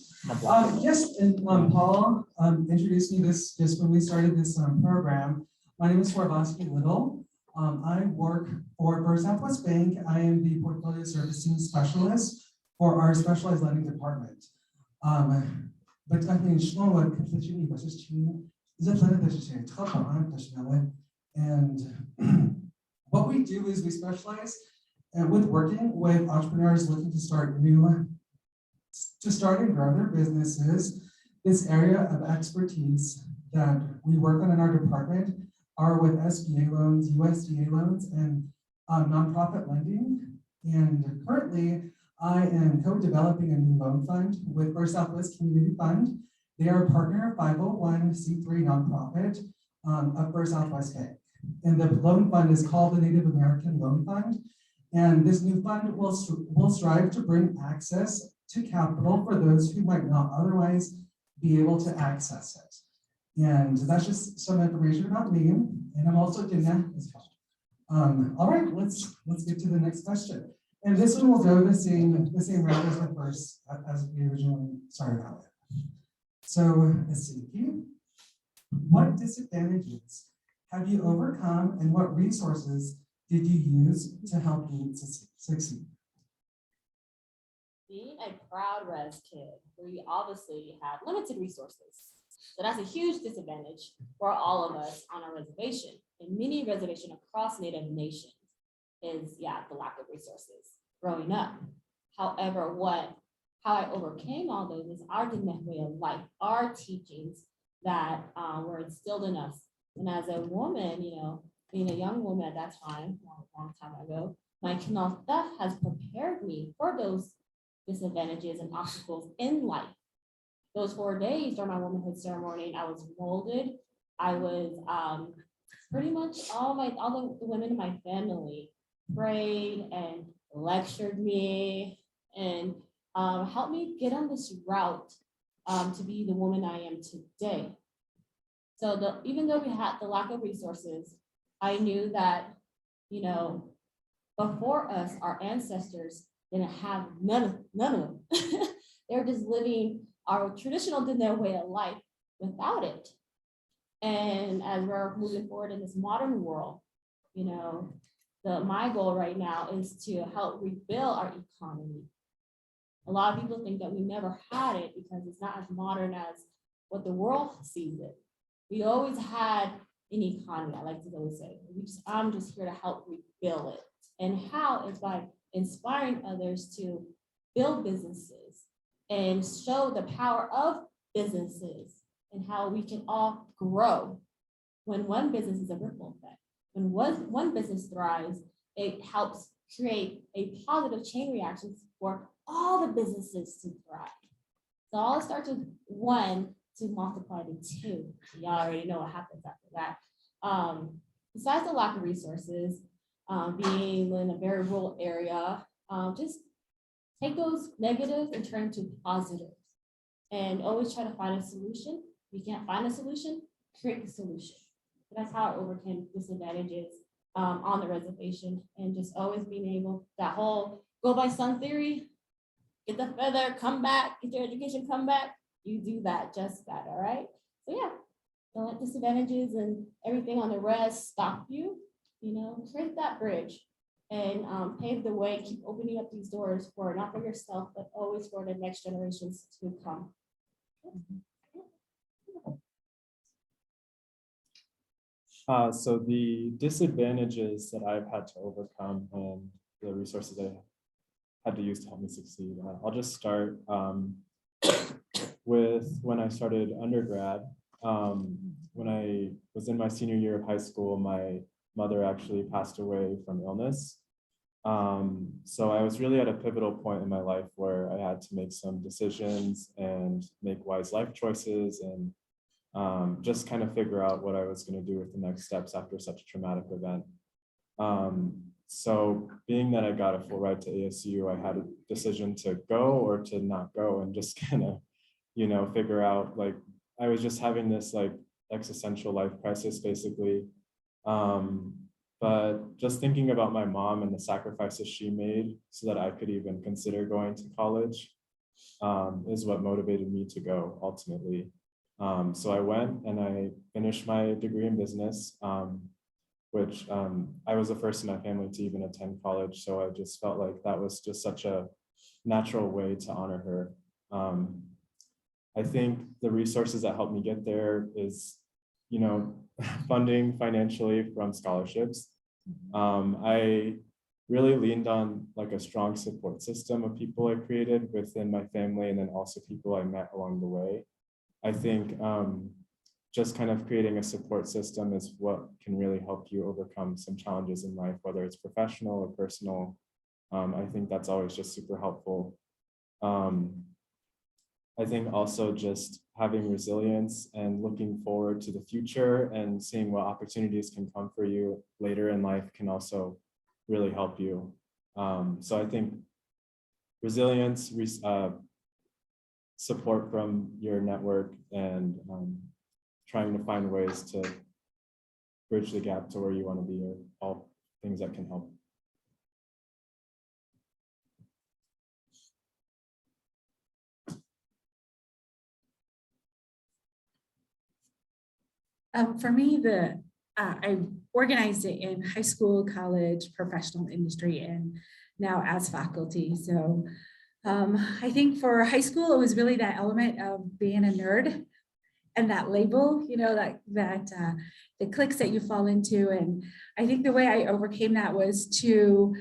Yes, and Paul introduced me this just when we started this program. My name is Swarbansky Little. I work for Southwest Bank. I am the portfolio servicing specialist for our specialized lending department. But I think and what we do is we specialize with working with entrepreneurs looking to start and grow their businesses. This area of expertise that we work on in our department are with SBA loans, USDA loans, and nonprofit lending. And currently, I am co-developing a new loan fund with First Southwest Community Fund. They are a partner 501c3 nonprofit of First Southwest Bank. And the loan fund is called the Native American Loan Fund. And this new fund will strive to bring access to capital for those who might not otherwise be able to access it. And that's just some information about me. And I'm also Dina as well. All right, let's get to the next question. And this one will go the same route as the first, as we originally started out with. So let's see. What disadvantages have you overcome, and what resources did you use to help you succeed? Being a proud res kid, we obviously have limited resources. So that's a huge disadvantage for all of us on our reservation. And many reservations across Native nations is, the lack of resources growing up. However, how I overcame all those is our Dominic way of life, our teachings that were instilled in us. And as a woman, being a young woman at that time, a long time ago, my kinota has prepared me for those disadvantages and obstacles in life. Those 4 days during my womanhood ceremony, I was molded. I was pretty much all the women in my family prayed and lectured me and helped me get on this route to be the woman I am today. So even though we had the lack of resources, I knew that, before us, our ancestors didn't have none of them. They're just living our traditional Diné way of life without it. And as we're moving forward in this modern world, my goal right now is to help rebuild our economy. A lot of people think that we never had it because it's not as modern as what the world sees it. We always had an economy, I like to always say. I'm just here to help rebuild it. And how is by inspiring others to build businesses and show the power of businesses and how we can all grow. When one business is a ripple effect, when one business thrives, it helps create a positive chain reaction for all the businesses to thrive. So all it starts with one to multiply to two. You already know what happens after that. Besides the lack of resources, being in a very rural area, just take those negatives and turn to positives. And always try to find a solution. If you can't find a solution, create the solution. So that's how I overcame disadvantages on the reservation, and just always being able, that whole go by sun theory, get the feather, come back, get your education, come back. You do that, just that, all right? So yeah, don't let disadvantages and everything on the res stop you, create that bridge and pave the way, keep opening up these doors for, not for yourself, but always for the next generations to come. So the disadvantages that I've had to overcome and the resources I had to use to help me succeed. I'll just start with when I started undergrad. When I was in my senior year of high school, my mother actually passed away from illness. So I was really at a pivotal point in my life where I had to make some decisions and make wise life choices and just kind of figure out what I was going to do with the next steps after such a traumatic event. So being that I got a full ride to ASU, I had a decision to go or to not go and just kind of, figure out, like, I was just having this like existential life crisis basically. But just thinking about my mom and the sacrifices she made so that I could even consider going to college is what motivated me to go ultimately. So I went and I finished my degree in business, which I was the first in my family to even attend college. So I just felt like that was just such a natural way to honor her. I think the resources that helped me get there is, funding financially from scholarships. I really leaned on like a strong support system of people I created within my family and then also people I met along the way. I think just kind of creating a support system is what can really help you overcome some challenges in life, whether it's professional or personal. I think that's always just super helpful. I think also just having resilience and looking forward to the future and seeing what opportunities can come for you later in life can also really help you. So I think resilience, support from your network, and trying to find ways to bridge the gap to where you want to be are all things that can help. For me, I organized it in high school, college, professional industry, and now as faculty. So I think for high school, it was really that element of being a nerd and that label, the cliques that you fall into. And I think the way I overcame that was to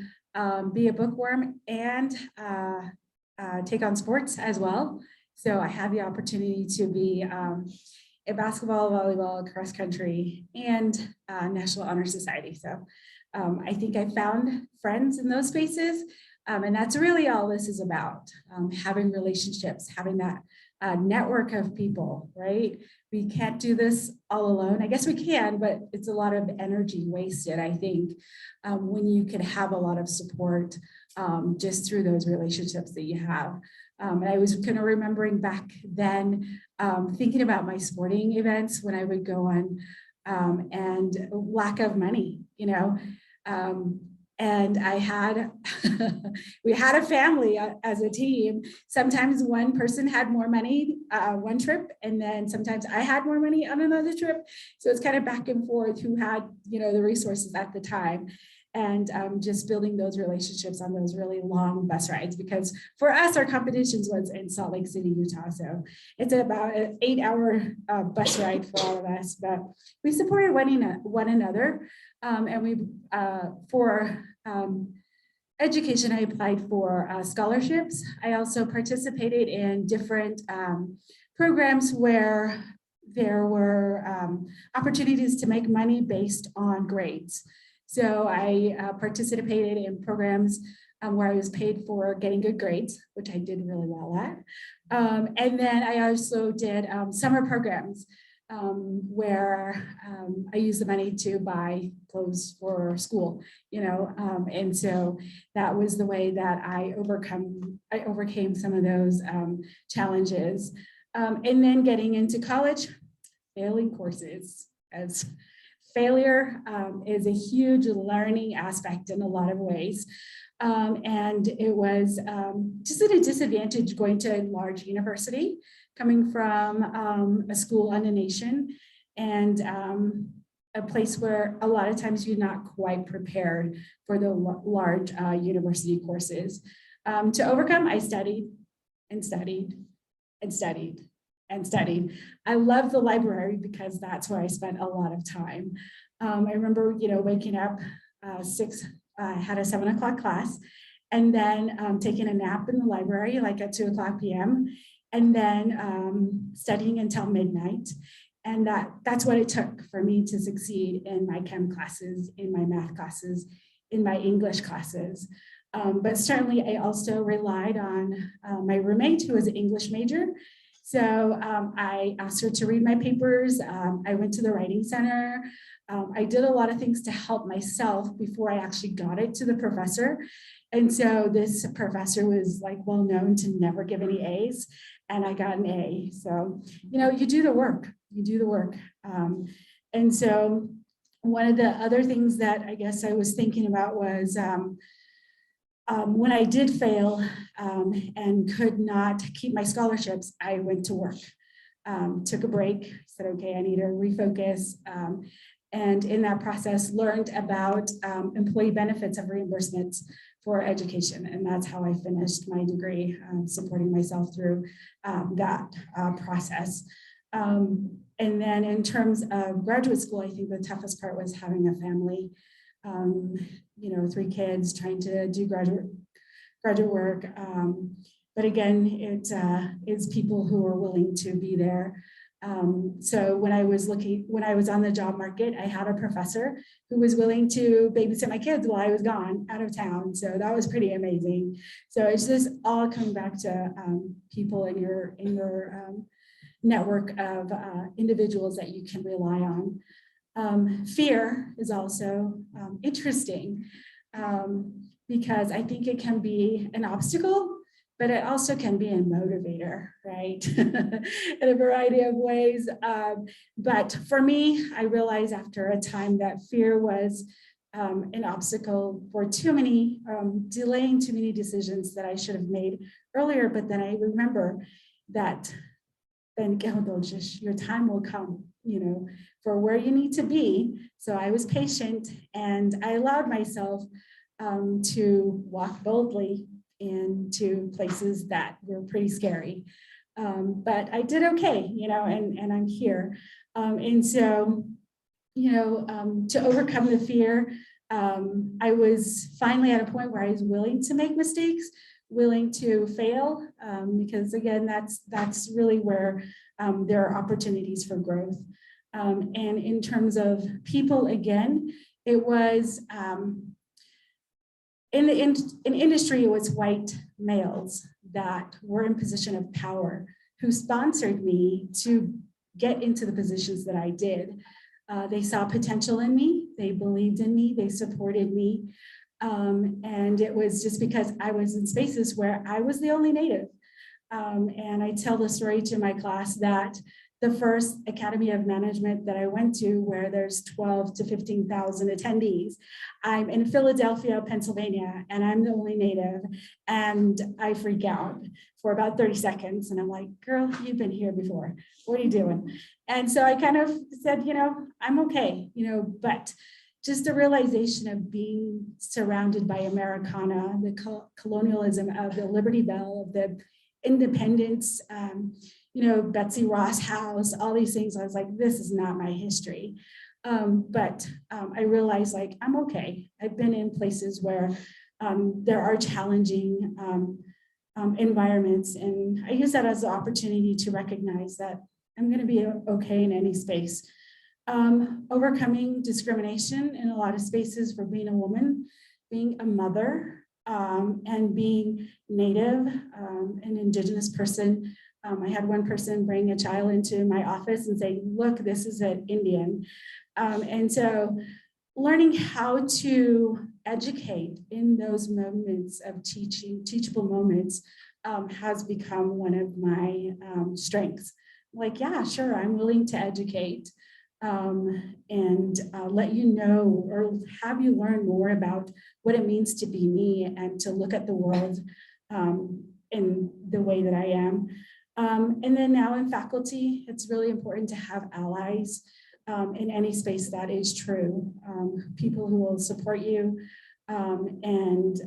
be a bookworm and take on sports as well. So I had the opportunity to be a basketball, volleyball, cross country, and National Honor Society. So I think I found friends in those spaces. And that's really all this is about, having relationships, having that network of people, right? We can't do this all alone. I guess we can, but it's a lot of energy wasted, I think, when you can have a lot of support just through those relationships that you have. And I was kind of remembering back then, thinking about my sporting events when I would go on, and lack of money, and I had, we had a family as a team. Sometimes one person had more money one trip, and then sometimes I had more money on another trip. So it's kind of back and forth who had, the resources at the time. And just building those relationships on those really long bus rides, because for us, our competitions was in Salt Lake City, Utah. So it's about an 8-hour bus ride for all of us, but we supported one another. And we, for education, I applied for scholarships. I also participated in different programs where there were opportunities to make money based on grades. So I participated in programs where I was paid for getting good grades, which I did really well at. And then I also did summer programs where I used the money to buy clothes for school, and so that was the way that I overcame some of those challenges. And then getting into college, failing courses, as failure is a huge learning aspect in a lot of ways. And it was just at a disadvantage going to a large university, coming from a school on a nation, and a place where a lot of times you're not quite prepared for the large university courses. To overcome, I studied and studied and studied and studied. I love the library because that's where I spent a lot of time. I remember, waking up I had a 7 o'clock class, and then taking a nap in the library, like at 2:00 p.m., and then studying until midnight. And that's what it took for me to succeed in my chem classes, in my math classes, in my English classes. But certainly I also relied on my roommate, who was an English major. So I asked her to read my papers. I went to the writing center. I did a lot of things to help myself before I actually got it to the professor. And so this professor was like well known to never give any A's, and I got an A. So, you do the work, and so one of the other things that I guess I was thinking about was when I did fail and could not keep my scholarships, I went to work, took a break, said, okay, I need to refocus. And in that process, learned about employee benefits of reimbursements for education. And that's how I finished my degree, supporting myself through that process. And then in terms of graduate school, I think the toughest part was having a family, 3 kids, trying to do graduate work. But again, it is people who are willing to be there. So when I was on the job market, I had a professor who was willing to babysit my kids while I was gone out of town. So that was pretty amazing. So it's just all coming back to people in your network of individuals that you can rely on. Fear is also interesting because I think it can be an obstacle, but it also can be a motivator, right? In a variety of ways. But for me, I realized after a time that fear was an obstacle for delaying too many decisions that I should have made earlier. But then I remember that then your time will come, for where you need to be. So I was patient, and I allowed myself to walk boldly into places that were pretty scary. But I did okay, and I'm here. And so, to overcome the fear, I was finally at a point where I was willing to make mistakes, willing to fail, because again, that's really where there are opportunities for growth. And in terms of people, again, it was in industry, it was white males that were in position of power who sponsored me to get into the positions that I did. They saw potential in me, they believed in me, they supported me. And it was just because I was in spaces where I was the only Native. And I tell the story to my class that the first Academy of Management that I went to, where there's 12 to 15,000 attendees, I'm in Philadelphia, Pennsylvania, and I'm the only Native, and I freak out for about 30 seconds. And I'm like, girl, you've been here before. What are you doing? And so I kind of said, I'm okay, but just the realization of being surrounded by Americana, the colonialism of the Liberty Bell, of the independence, Betsy Ross House, all these things. I was like, this is not my history. But I realized I'm okay. I've been in places where there are challenging environments. And I use that as an opportunity to recognize that I'm going to be okay in any space. Overcoming discrimination in a lot of spaces for being a woman, being a mother, and being Native, an Indigenous person I had one person bring a child into my office and say, look, this is an Indian. And so learning how to educate in those moments of teachable moments has become one of my strengths. Like, yeah, sure, I'm willing to educate and let you know or have you learn more about what it means to be me and to look at the world in the way that I am. And then now in faculty, it's really important to have allies in any space that is true. People who will support you and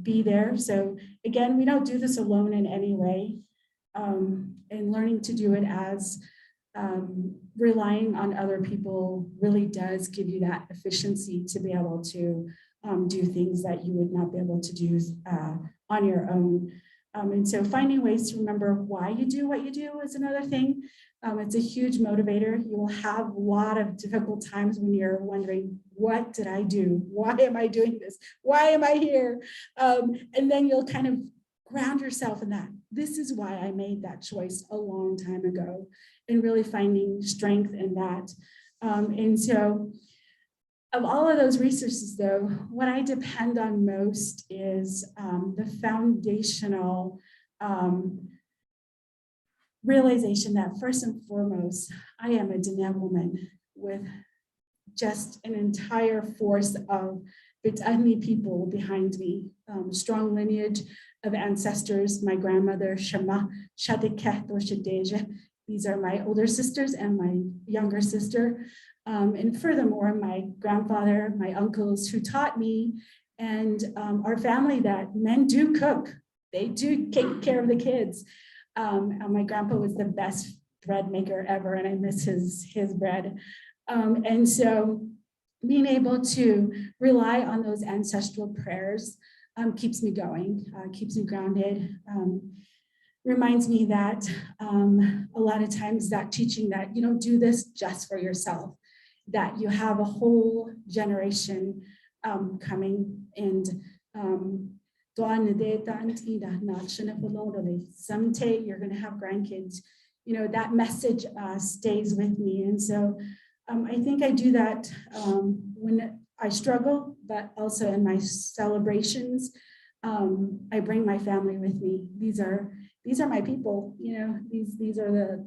be there. So again, we don't do this alone in any way. And learning to do it as relying on other people really does give you that efficiency to be able to do things that you would not be able to do on your own. And so finding ways to remember why you do what you do is another thing. It's a huge motivator. You will have a lot of difficult times when you're wondering, what did I do? Why am I doing this? Why am I here? And then you'll kind of ground yourself in that. This is why I made that choice a long time ago, and really finding strength in that. And so of all of those resources though, what I depend on most is the foundational realization that first and foremost, I am a Diné woman with just an entire force of Bitani people behind me, strong lineage of ancestors, my grandmother, Shema, Shadeket or Shadeja. These are my older sisters and my younger sister. And furthermore, my grandfather, my uncles who taught me and our family that men do cook. They do take care of the kids. My grandpa was the best bread maker ever, and I miss his bread. And so being able to rely on those ancestral prayers keeps me going, keeps me grounded, reminds me that a lot of times that teaching that you don't do this just for yourself, that you have a whole generation coming, and someday you're going to have grandkids. You know, that message stays with me. And so I think I do that when I struggle, but also in my celebrations. I bring my family with me. These are my people, you know, these are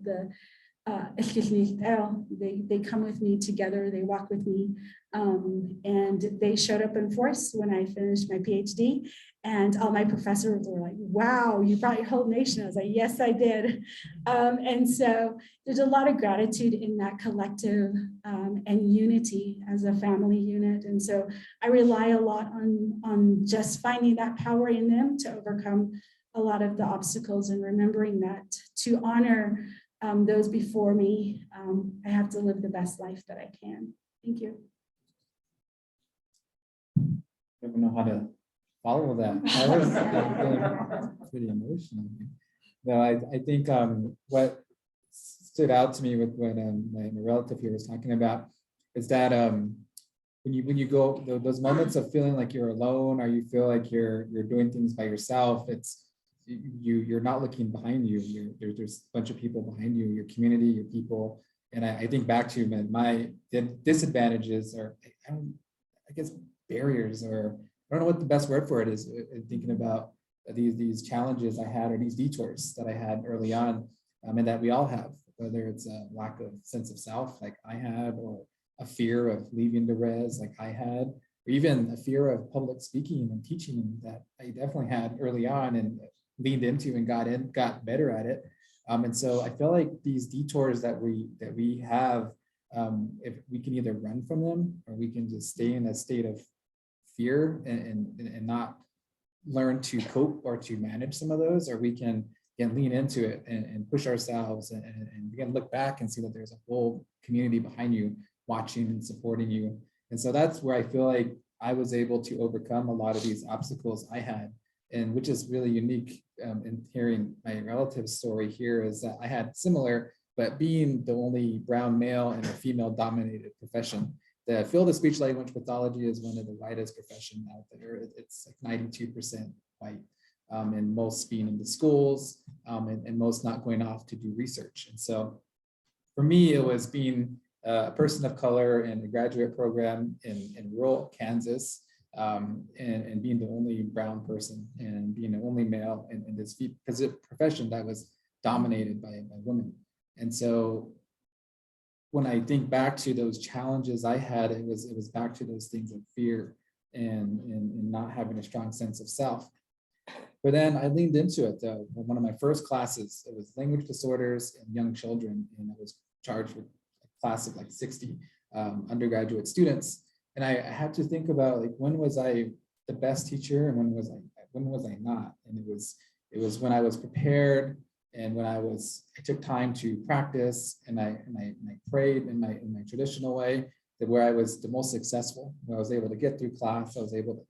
they come with me together, they walk with me, and they showed up in force when I finished my PhD, and all my professors were like, wow, you brought your whole nation. I was like, yes, I did. And so there's a lot of gratitude in that collective and unity as a family unit. And so I rely a lot on just finding that power in them to overcome a lot of the obstacles, and remembering that to honor those before me, I have to live the best life that I can. Thank you. I don't know how to follow that. I was pretty emotional. No, I think what stood out to me with what my relative here was talking about is that when you go those moments of feeling like you're alone, or you feel like you're doing things by yourself, you're not looking behind you. There's a bunch of people behind you, your community, your people. And I think back to my disadvantages, or I guess barriers, or I don't know what the best word for it is, thinking about these challenges I had, or these detours that I had early on, and that we all have, whether it's a lack of sense of self like I had, or a fear of leaving the res like I had, or even a fear of public speaking and teaching that I definitely had early on and leaned into and got better at it. And so I feel like these detours that we have, if we can either run from them, or we can just stay in a state of fear and not learn to cope or to manage some of those, or we can lean into it and push ourselves and again look back and see that there's a whole community behind you watching and supporting you. And so that's where I feel like I was able to overcome a lot of these obstacles I had, and which is really unique in hearing my relative's story here, is that I had similar, but being the only brown male in a female dominated profession. The field of speech language pathology is one of the widest professions out there. It's like 92% white. and most being in the schools, and most not going off to do research. And so for me, it was being a person of color in a graduate program in rural Kansas, and being the only brown person and being the only male in this profession that was dominated by women. And so when I think back to those challenges I had, it was back to those things of fear and not having a strong sense of self. But then I leaned into it though. One of my first classes, it was language disorders in young children, and I was charged with a class of like 60 undergraduate students. And I had to think about, like, when was I the best teacher and when was I not? And it was when I was prepared and when I took time to practice and I prayed in my traditional way, that where I was the most successful, where I was able to get through class, I was able to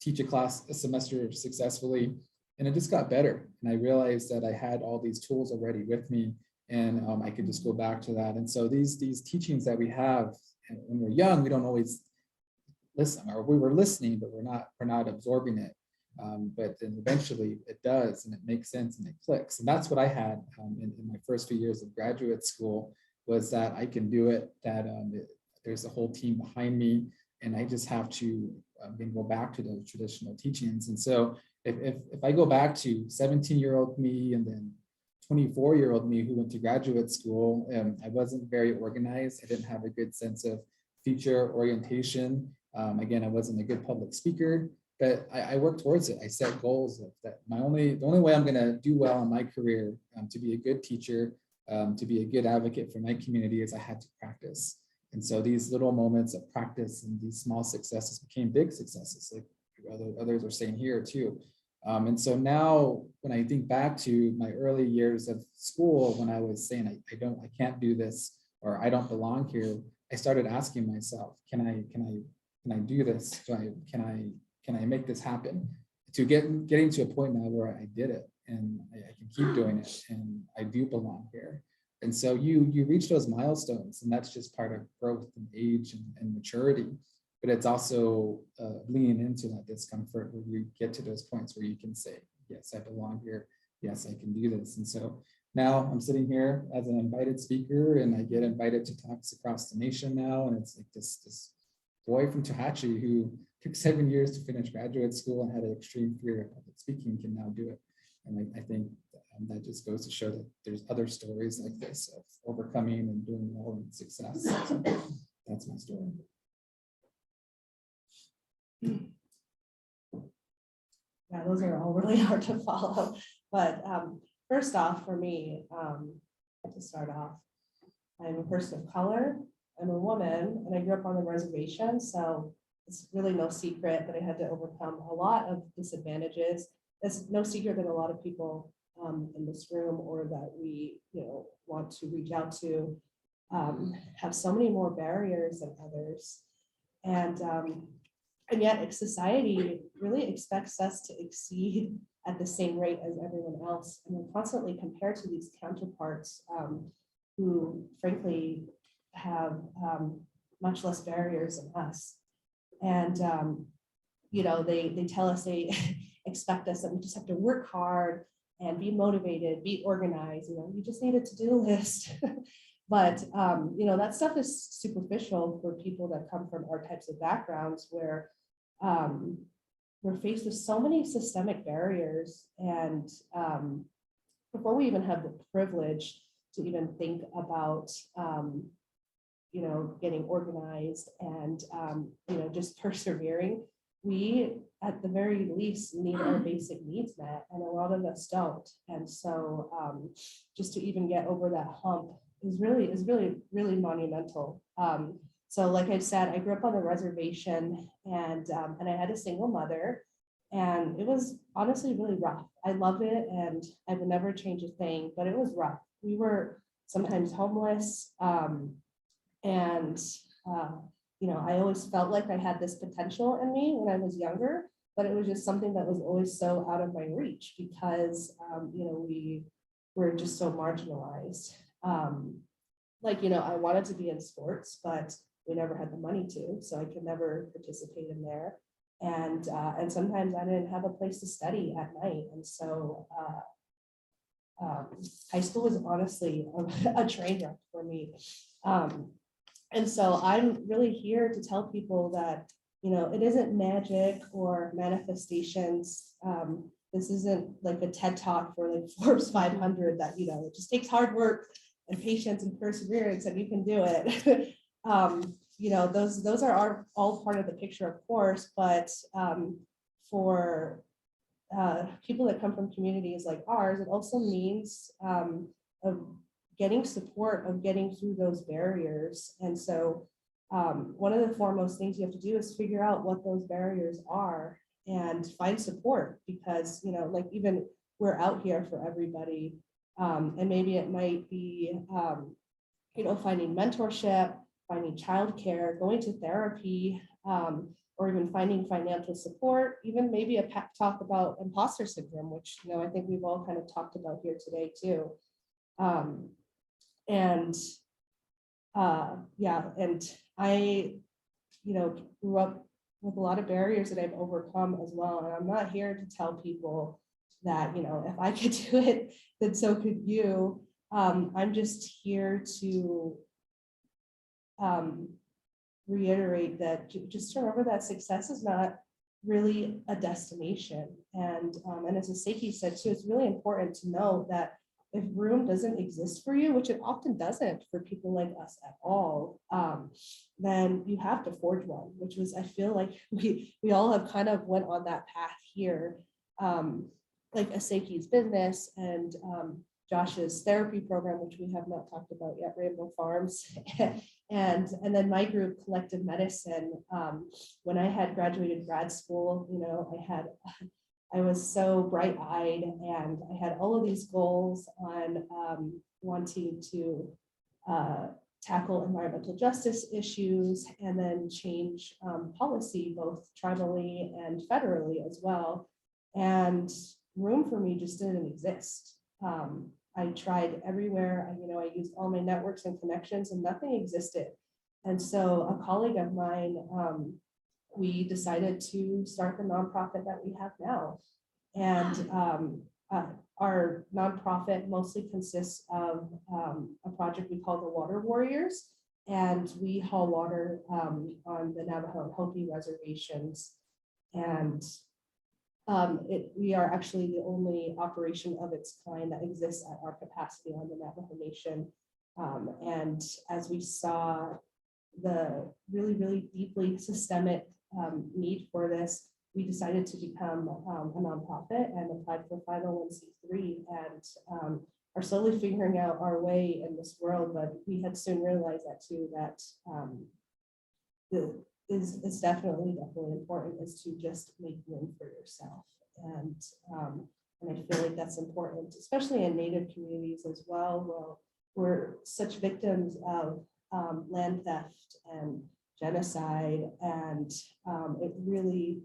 teach a semester successfully, and it just got better. And I realized that I had all these tools already with me, and I could just go back to that. And so these teachings that we have, and when we're young, we don't always listen, or we were listening, but we're not absorbing it. But then eventually it does, and it makes sense and it clicks. And that's what I had in my first few years of graduate school, was that I can do it, that there's a whole team behind me, and I just have to go back to those traditional teachings. And so if I go back to 17-year-old me and then 24-year-old me who went to graduate school, I wasn't very organized. I didn't have a good sense of future orientation. Again, I wasn't a good public speaker, but I worked towards it. I set goals that the only way I'm going to do well in my career, to be a good teacher, to be a good advocate for my community, is I had to practice. And so these little moments of practice and these small successes became big successes, like others are saying here too. And so now when I think back to my early years of school, when I was saying I can't do this, or I don't belong here, I started asking myself, can I do this? Can I make this happen? To getting to a point now where I did it, and I can keep doing it, and I do belong here. And so you reach those milestones, and that's just part of growth and age and maturity. But it's also leaning into that discomfort where you get to those points where you can say, yes, I belong here. Yes, I can do this. And so now I'm sitting here as an invited speaker, and I get invited to talks across the nation now. And it's like this boy from Tehachapi who took 7 years to finish graduate school and had an extreme fear of public speaking can now do it. And I think that just goes to show that there's other stories like this of overcoming and doing well and success. So that's my story. Yeah, those are all really hard to follow. But first off, for me, to start off, I'm a person of color, I'm a woman, and I grew up on the reservation. So it's really no secret that I had to overcome a lot of disadvantages. It's no secret that a lot of people in this room, or that we want to reach out to, have so many more barriers than others. And yet society really expects us to exceed at the same rate as everyone else. And we're constantly compared to these counterparts who frankly have much less barriers than us. And, they tell us, they expect us that we just have to work hard and be motivated, be organized, you just need a to-do list. But, that stuff is superficial for people that come from our types of backgrounds, where we're faced with so many systemic barriers. And before we even have the privilege to even think about, getting organized and, just persevering, we at the very least need our basic needs met, and a lot of us don't. And so just to even get over that hump is really monumental. So like I said, I grew up on a reservation, and I had a single mother, and it was honestly really rough. I love it, and I would never change a thing, but it was rough. We were sometimes homeless, I always felt like I had this potential in me when I was younger, but it was just something that was always so out of my reach, because we were just so marginalized. I wanted to be in sports, but we never had the money to, so I could never participate in there. And sometimes I didn't have a place to study at night. And so high school was honestly a train wreck for me. And so I'm really here to tell people that, you know, it isn't magic or manifestations. This isn't like a TED talk for like Forbes 500 that, you know, it just takes hard work and patience and perseverance and you can do it. You know, those are all part of the picture, of course, but for people that come from communities like ours, it also means of getting support, of getting through those barriers. And so one of the foremost things you have to do is figure out what those barriers are and find support, because, you know, like even we're out here for everybody. And maybe it might be, you know, finding mentorship, finding childcare, going to therapy, or even finding financial support, even maybe a pep talk about imposter syndrome, which, you know, I think we've all kind of talked about here today too. Yeah, and I, you know, grew up with a lot of barriers that I've overcome as well. And I'm not here to tell people that, you know, if I could do it, then so could you. I'm just here to reiterate that just to remember that success is not really a destination. And as Aseki said too, it's really important to know that if room doesn't exist for you, which it often doesn't for people like us at all, then you have to forge one, which was, I feel like we all have kind of went on that path here, like Aseki's business and Josh's therapy program, which we have not talked about yet, Rainbow Farms, and then my group, Collective Medicine. When I had graduated grad school, you know, I was so bright-eyed and I had all of these goals on wanting to tackle environmental justice issues and then change policy, both tribally and federally as well. And room for me just didn't exist. I tried everywhere. You know, I used all my networks and connections and nothing existed. And so a colleague of mine, we decided to start the nonprofit that we have now. And our nonprofit mostly consists of a project we call the Water Warriors. And we haul water on the Navajo and Hopi reservations. And we are actually the only operation of its kind that exists at our capacity on the Navajo Nation. And as we saw the really, really deeply systemic need for this, we decided to become a nonprofit and applied for 501c3 and are slowly figuring out our way in this world. But we had soon realized that too, that is definitely important is to just make room for yourself. And I feel like that's important, especially in Native communities as well. Well, we're such victims of land theft and genocide, and it really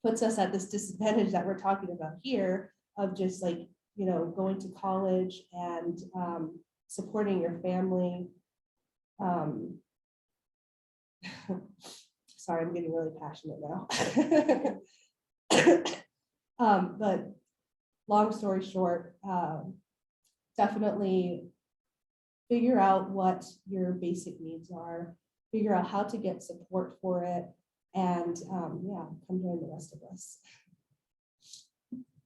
puts us at this disadvantage that we're talking about here of just like, you know, going to college and supporting your family. Sorry, I'm getting really passionate now. But long story short, definitely figure out what your basic needs are, figure out how to get support for it, and yeah, come join the rest of us.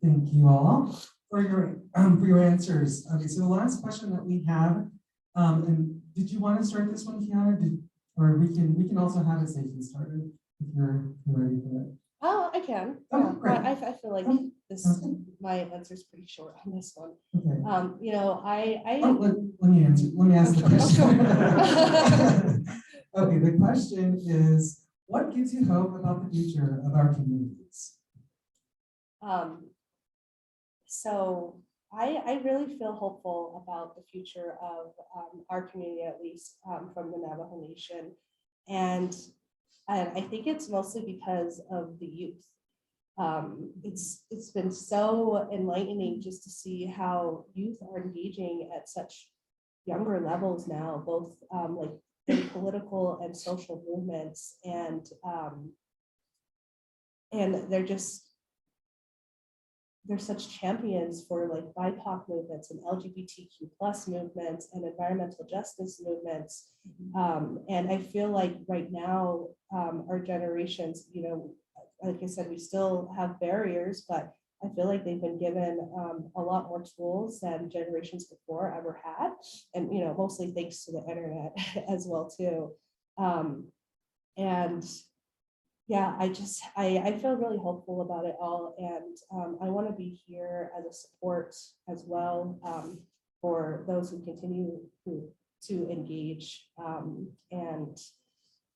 Thank you all for your answers. Okay, so the last question that we have, and did you want to start this one, Kiana? Or we can also have it safely started if you're ready for it. Oh, I can. Oh, Yeah, great. I feel like my answer is pretty short on this one. Okay. You know, let me answer. Let me ask the question. Oh, Okay, the question is, what gives you hope about the future of our communities? So I really feel hopeful about the future of our community, at least from the Navajo Nation. And I think it's mostly because of the youth. It's been so enlightening just to see how youth are engaging at such younger levels now, both like in political and social movements, and they're such champions for like BIPOC movements and LGBTQ plus movements and environmental justice movements. And I feel like right now, our generations, like I said, we still have barriers, but I feel like they've been given a lot more tools than generations before ever had. And, mostly thanks to the internet as well too. And yeah, I feel really hopeful about it all. And I want to be here as a support as well for those who continue to engage. And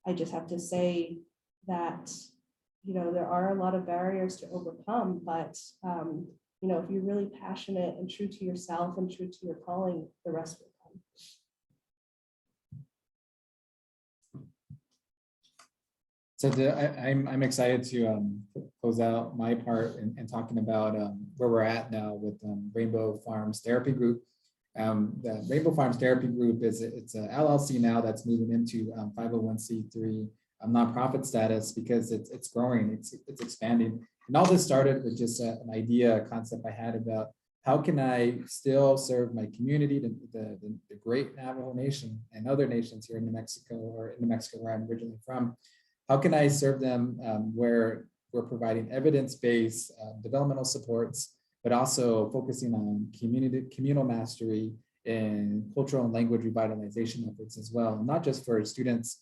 I just have to say that, there are a lot of barriers to overcome, but, if you're really passionate and true to yourself and true to your calling, the rest will come. So I'm excited to close out my part in talking about where we're at now with Rainbow Farms Therapy Group. The Rainbow Farms Therapy Group it's an LLC now that's moving into 501c3 nonprofit status because it's growing, it's expanding. And all this started with just an idea, a concept I had about how can I still serve my community, the great Navajo Nation and other nations here in New Mexico where I'm originally from. How can I serve them where we're providing evidence-based developmental supports, but also focusing on communal mastery and cultural and language revitalization efforts as well, not just for students,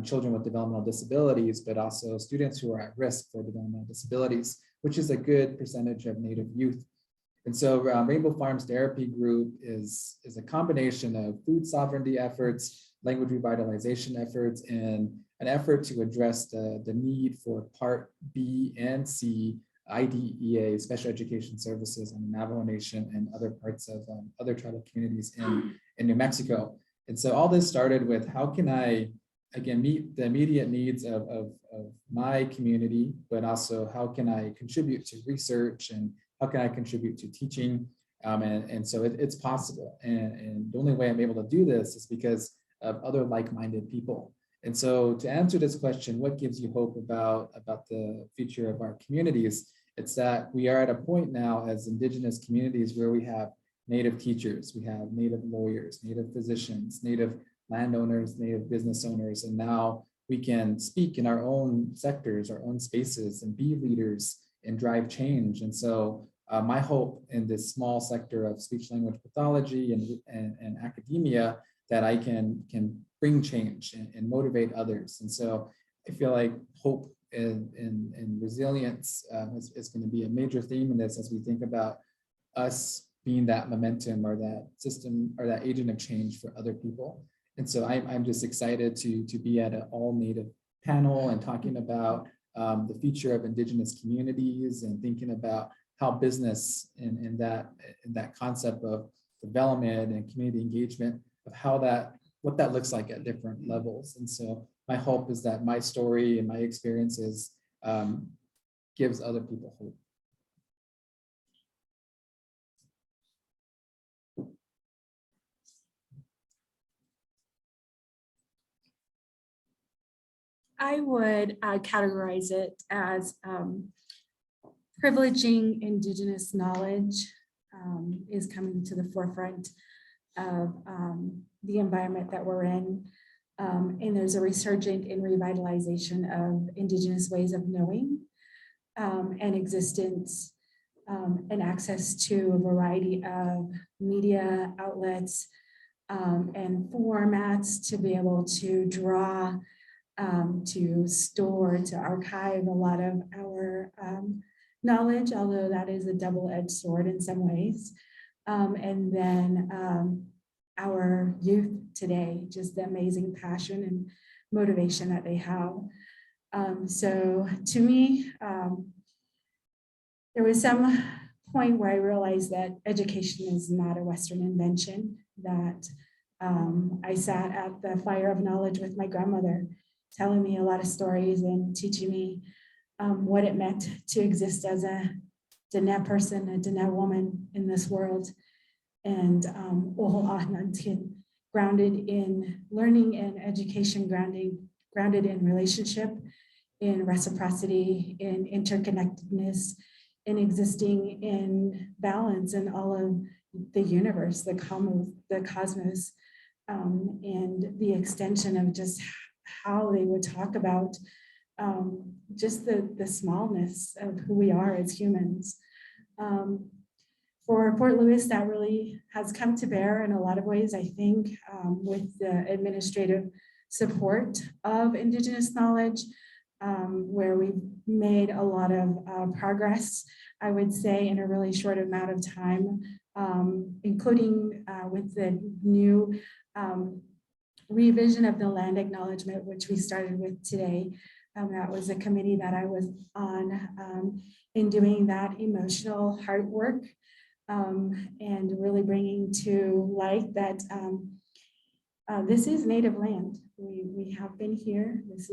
children with developmental disabilities, but also students who are at risk for developmental disabilities, which is a good percentage of Native youth. And so Rainbow Farms Therapy Group is a combination of food sovereignty efforts, language revitalization efforts, and an effort to address the need for Part B and C IDEA, special education services on the Navajo Nation and other parts of other tribal communities in New Mexico. And so all this started with how can I, again, meet the immediate needs of my community, but also how can I contribute to research and how can I contribute to teaching? And so it's possible. And the only way I'm able to do this is because of other like-minded people. And so to answer this question, what gives you hope about the future of our communities? It's that we are at a point now as Indigenous communities where we have Native teachers, we have Native lawyers, Native physicians, Native landowners, Native business owners, and now we can speak in our own sectors, our own spaces, and be leaders and drive change. And so my hope in this small sector of speech language pathology and academia that I can bring change and motivate others. And so I feel like hope and resilience is going to be a major theme in this as we think about us being that momentum or that system or that agent of change for other people. And so I'm just excited to be at an all Native panel and talking about the future of Indigenous communities and thinking about how business in that concept of development and community engagement of what that looks like at different levels. And so my hope is that my story and my experiences gives other people hope. I would categorize it as privileging Indigenous knowledge is coming to the forefront of the environment that we're in. And there's a resurgence in revitalization of Indigenous ways of knowing and existence and access to a variety of media outlets and formats to be able to draw, to store, to archive a lot of our knowledge, although that is a double-edged sword in some ways. And then our youth today, just the amazing passion and motivation that they have. So to me, there was some point where I realized that education is not a Western invention, that I sat at the fire of knowledge with my grandmother, telling me a lot of stories and teaching me what it meant to exist as a Diné person, a Diné woman in this world. And grounded in learning and education, grounded in relationship, in reciprocity, in interconnectedness, in existing in balance in all of the universe, the cosmos, and the extension of just how they would talk about just the smallness of who we are as humans. For Fort Lewis, that really has come to bear in a lot of ways, I think, with the administrative support of Indigenous knowledge, where we've made a lot of progress, I would say, in a really short amount of time, including with the new revision of the land acknowledgement, which we started with today. That was a committee that I was on in doing that emotional heart work, and really bringing to light that this is native land. We have been here. This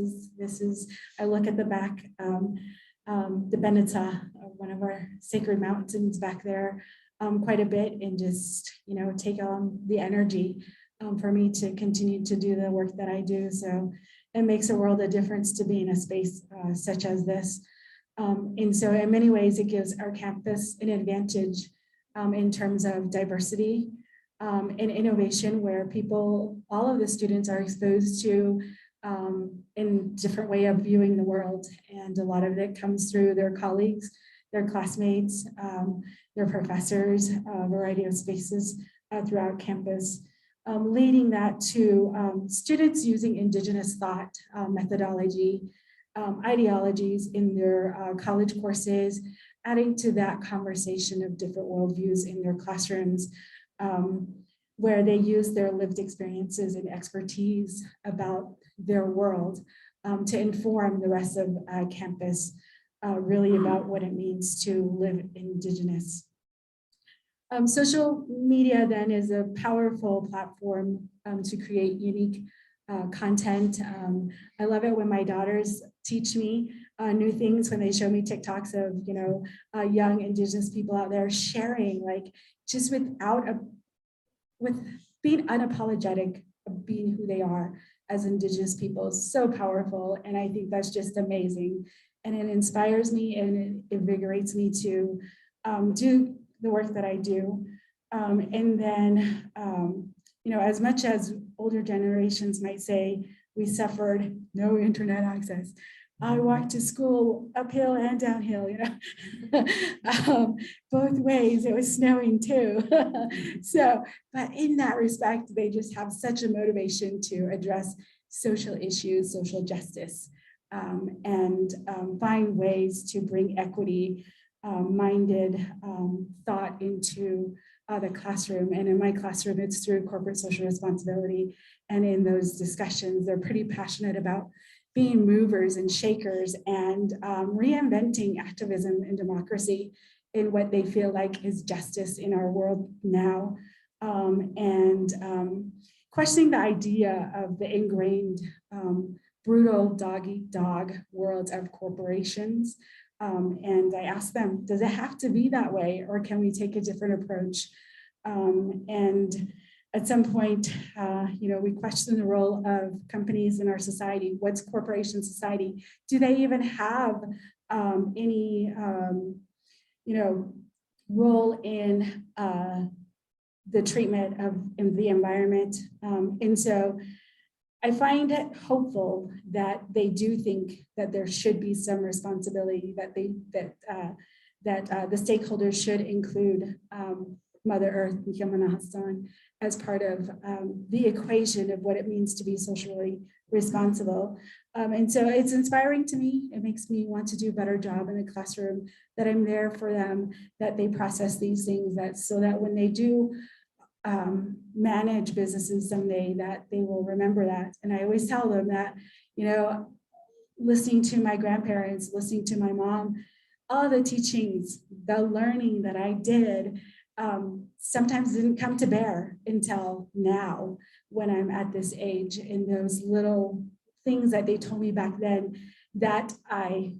is. I look at the back, the Beneta, one of our sacred mountains back there, quite a bit, and just take on the energy for me to continue to do the work that I do. So it makes a world of difference to be in a space such as this. And so in many ways, it gives our campus an advantage in terms of diversity and innovation, where all of the students are exposed to in different way of viewing the world. And a lot of it comes through their colleagues, their classmates, their professors, a variety of spaces throughout campus, leading that to students using Indigenous thought, methodology, ideologies in their college courses, adding to that conversation of different worldviews in their classrooms, where they use their lived experiences and expertise about their world to inform the rest of campus, really about what it means to live Indigenous. Social media then is a powerful platform to create unique content. I love it when my daughters teach me new things, when they show me TikToks of young Indigenous people out there sharing, like just with being unapologetic of being who they are as Indigenous people is so powerful. And I think that's just amazing. And it inspires me and it invigorates me to do the work that I do. And then, as much as older generations might say, we suffered no internet access. I walked to school uphill and downhill, both ways. It was snowing too. So, but in that respect, they just have such a motivation to address social issues, social justice, and find ways to bring equity minded thought into the classroom. And in my classroom, it's through corporate social responsibility. And in those discussions, they're pretty passionate about being movers and shakers and reinventing activism and democracy in what they feel like is justice in our world now. And questioning the idea of the ingrained brutal dog-eat-dog world of corporations. And I asked them, does it have to be that way, or can we take a different approach? And at some point, we question the role of companies in our society. What's corporation society? Do they even have any, role in the treatment of the environment? And so I find it hopeful that they do think that there should be some responsibility, that the stakeholders should include Mother Earth, Yamana Hassan, as part of the equation of what it means to be socially responsible. And so it's inspiring to me. It makes me want to do a better job in the classroom, that I'm there for them, that they process these things, so that when they do manage businesses someday, that they will remember that. And I always tell them that, listening to my grandparents, listening to my mom, all the teachings, the learning that I did, sometimes didn't come to bear until now, when I'm at this age, and those little things that they told me back then that I,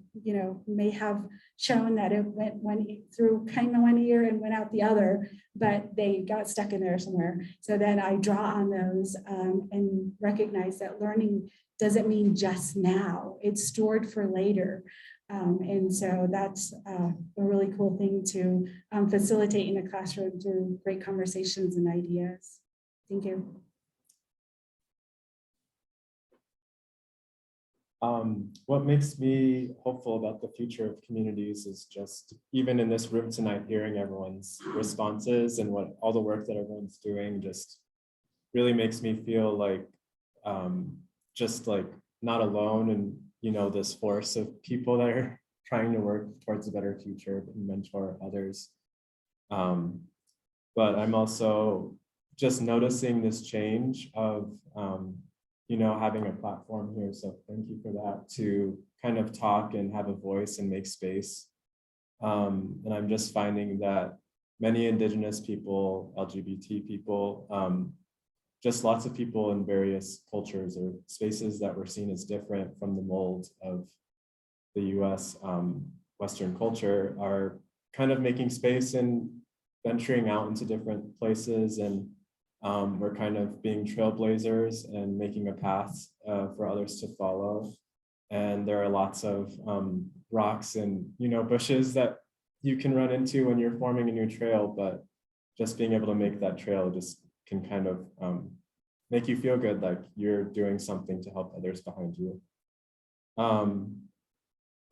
may have shown that it went through kind of one ear and went out the other, but they got stuck in there somewhere. So then I draw on those and recognize that learning doesn't mean just now, it's stored for later. And so that's a really cool thing to facilitate in a classroom through great conversations and ideas. Thank you. What makes me hopeful about the future of communities is just, even in this room tonight, hearing everyone's responses and what all the work that everyone's doing just really makes me feel like just like not alone, and this force of people that are trying to work towards a better future and mentor others. But I'm also just noticing this change of having a platform here. So thank you for that, to kind of talk and have a voice and make space. And I'm just finding that many Indigenous people, LGBT people, just lots of people in various cultures or spaces that were seen as different from the mold of the US Western culture are kind of making space and venturing out into different places, and we're kind of being trailblazers and making a path for others to follow. And there are lots of rocks and bushes that you can run into when you're forming a new trail, but just being able to make that trail just can kind of make you feel good, like you're doing something to help others behind you.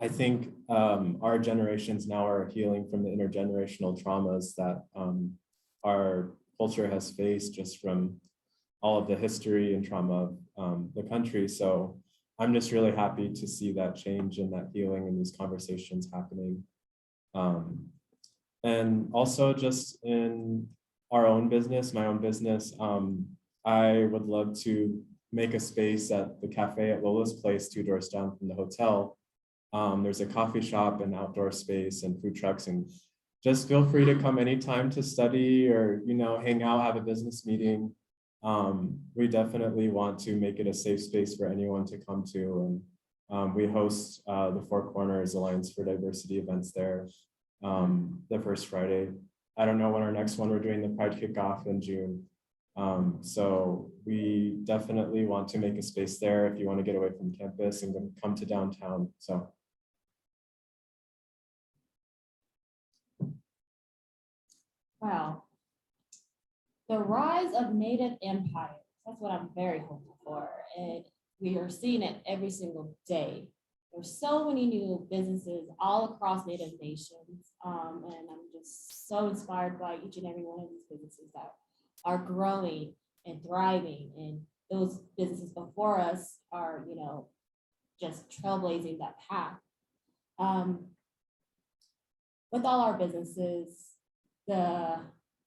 I think our generations now are healing from the intergenerational traumas that our culture has faced just from all of the history and trauma of the country. So I'm just really happy to see that change and that healing and these conversations happening. And also just in our own business, my own business, I would love to make a space at the cafe at Lola's Place, 2 doors down from the hotel. There's a coffee shop and outdoor space and food trucks, and just feel free to come anytime to study or, hang out, have a business meeting. We definitely want to make it a safe space for anyone to come to. And we host the Four Corners Alliance for Diversity events there the first Friday. I don't know when our next one, we're doing the Pride kickoff in June. So we definitely want to make a space there if you want to get away from campus and come to downtown. So. Wow. The rise of Native empires, that's what I'm very hopeful for. And we are seeing it every single day. There's so many new businesses all across Native nations. And I'm just so inspired by each and every one of these businesses that are growing and thriving. And those businesses before us are, just trailblazing that path. With all our businesses, the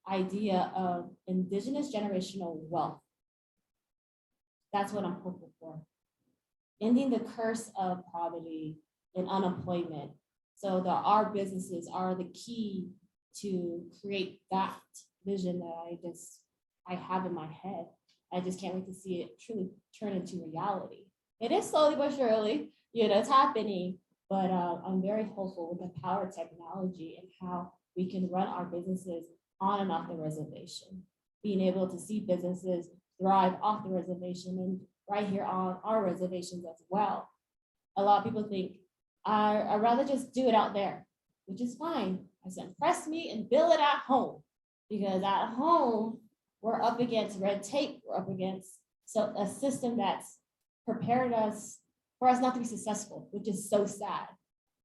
idea of Indigenous generational wealth. That's what I'm hopeful for. Ending the curse of poverty and unemployment. So that our businesses are the key to create that vision that I have in my head. I just can't wait to see it truly turn into reality. It is slowly but surely, it's happening, but I'm very hopeful with the power of technology and how we can run our businesses on and off the reservation, being able to see businesses thrive off the reservation and right here on our reservations as well. A lot of people think, I'd rather just do it out there, which is fine. I said, press me and build it at home, because at home, we're up against red tape, we're up against a system that's prepared us for us not to be successful, which is so sad.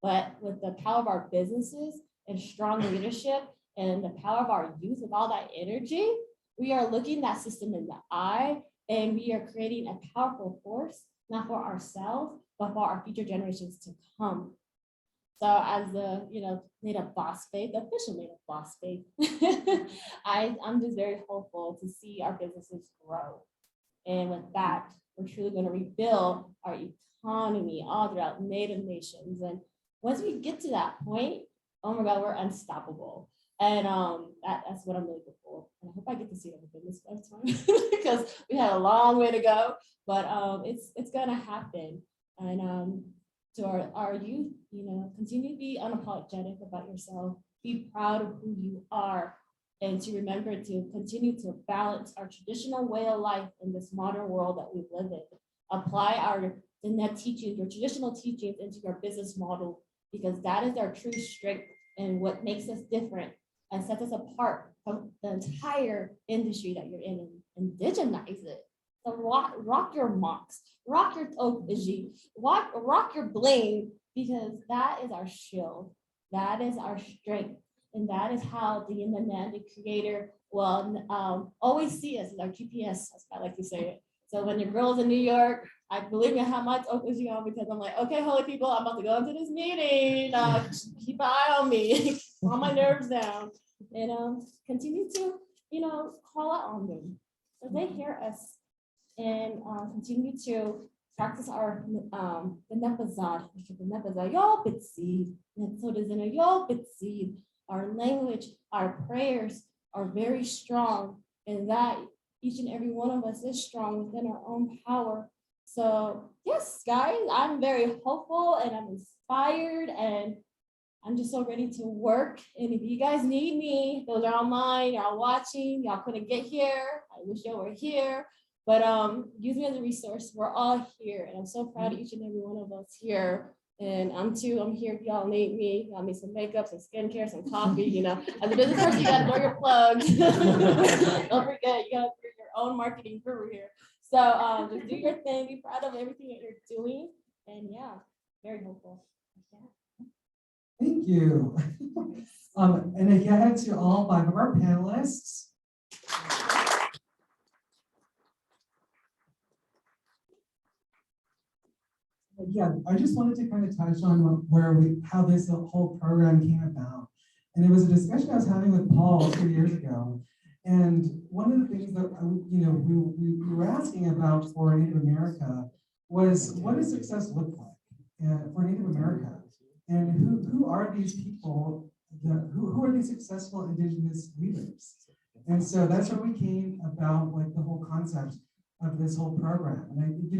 But with the power of our businesses and strong leadership and the power of our youth with all that energy, we are looking that system in the eye, and we are creating a powerful force, not for ourselves, but for our future generations to come. So as the Native boss faith, the official Native boss faith, I'm just very hopeful to see our businesses grow. And with that, we're truly going to rebuild our economy all throughout Native nations. And once we get to that point, oh my God, we're unstoppable. And that's what I'm really looking for. And I hope I get to see it within this lifetime because we had a long way to go, but it's gonna happen. And to our youth, continue to be unapologetic about yourself, be proud of who you are, and to remember to continue to balance our traditional way of life in this modern world that we live in. Apply the net teachings, your traditional teachings into your business model, because that is our true strength and what makes us different and sets us apart from the entire industry that you're in, and indigenize it. So rock your mocks, rock your tokeji, rock your bling, because that is our shield, that is our strength, and that is how the internet, the creator, will always see us as our GPS, as I like to say it. So when your girl's in New York, I believe me, I have my tokeji on because I'm like, okay, holy people, I'm about to go into this meeting. Keep an eye on me, calm my nerves down, and continue to, call out on them so they hear us, and continue to practice our the nepazad, yo bitsi, so there's in a yo bitsi. Our language, our prayers are very strong, and that each and every one of us is strong within our own power. So yes, guys, I'm very hopeful and I'm inspired, and I'm just so ready to work. And if you guys need me, those are online, y'all watching, y'all couldn't get here. I wish y'all were here, but use me as a resource. We're all here, and I'm so proud of each and every one of us here. And I'm here if y'all need me. Y'all need some makeup, some skincare, some coffee, As a business person, you gotta know your plugs. Don't forget, you gotta do your own marketing guru here. So just do your thing, be proud of everything that you're doing. And yeah, very hopeful. Yeah. Thank you. And again to all 5 of our panelists. Yeah, I just wanted to kind of touch on how this whole program came about. And it was a discussion I was having with Paul 2 years ago. And one of the things that we were asking about for Native America was, what does success look like for Native America? And who are these people? Who are these successful Indigenous leaders? And so that's where we came about, like, the whole concept of this whole program. And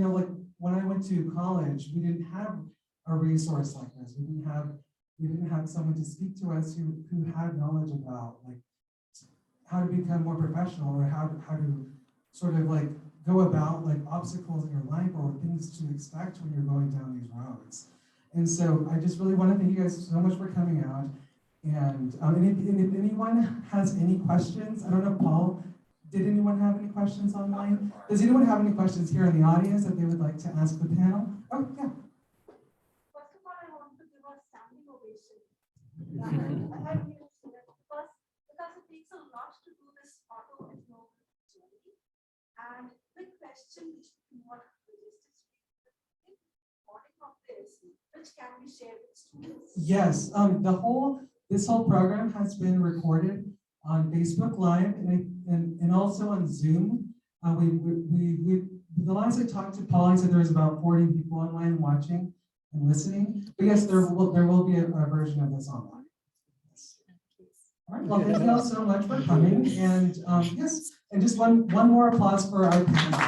when I went to college, we didn't have a resource like this. We didn't have someone to speak to us who had knowledge about, like, how to become more professional, or how to sort of like go about like obstacles in your life, or things to expect when you're going down these roads. And so I just really want to thank you guys so much for coming out. And if anyone has any questions, I don't know, Paul, did anyone have any questions online? Does anyone have any questions here in the audience that they would like to ask the panel? Oh, yeah. First of all, I want to give a standing ovation. I had because it takes a lot to do this auto-ethnographic journey. And the question which what of this, which can be shared with students? Yes, this whole program has been recorded on Facebook Live and also on Zoom. The last I talked to Paul, he said there was about 40 people online watching and listening. But yes, there will be a version of this online. Yes. All right. Well, thank you all so much for coming. And yes, and just one more applause for our panel.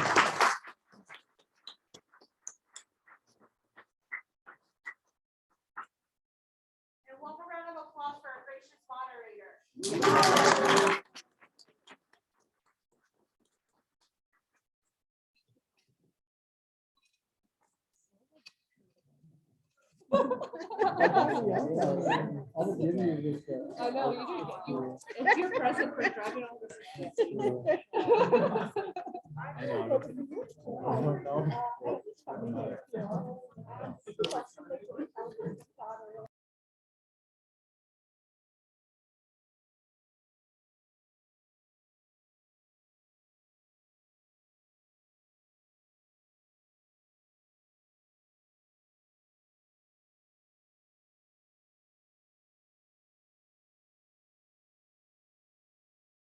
Applause for our gracious moderator. I know, if you're present for driving all this.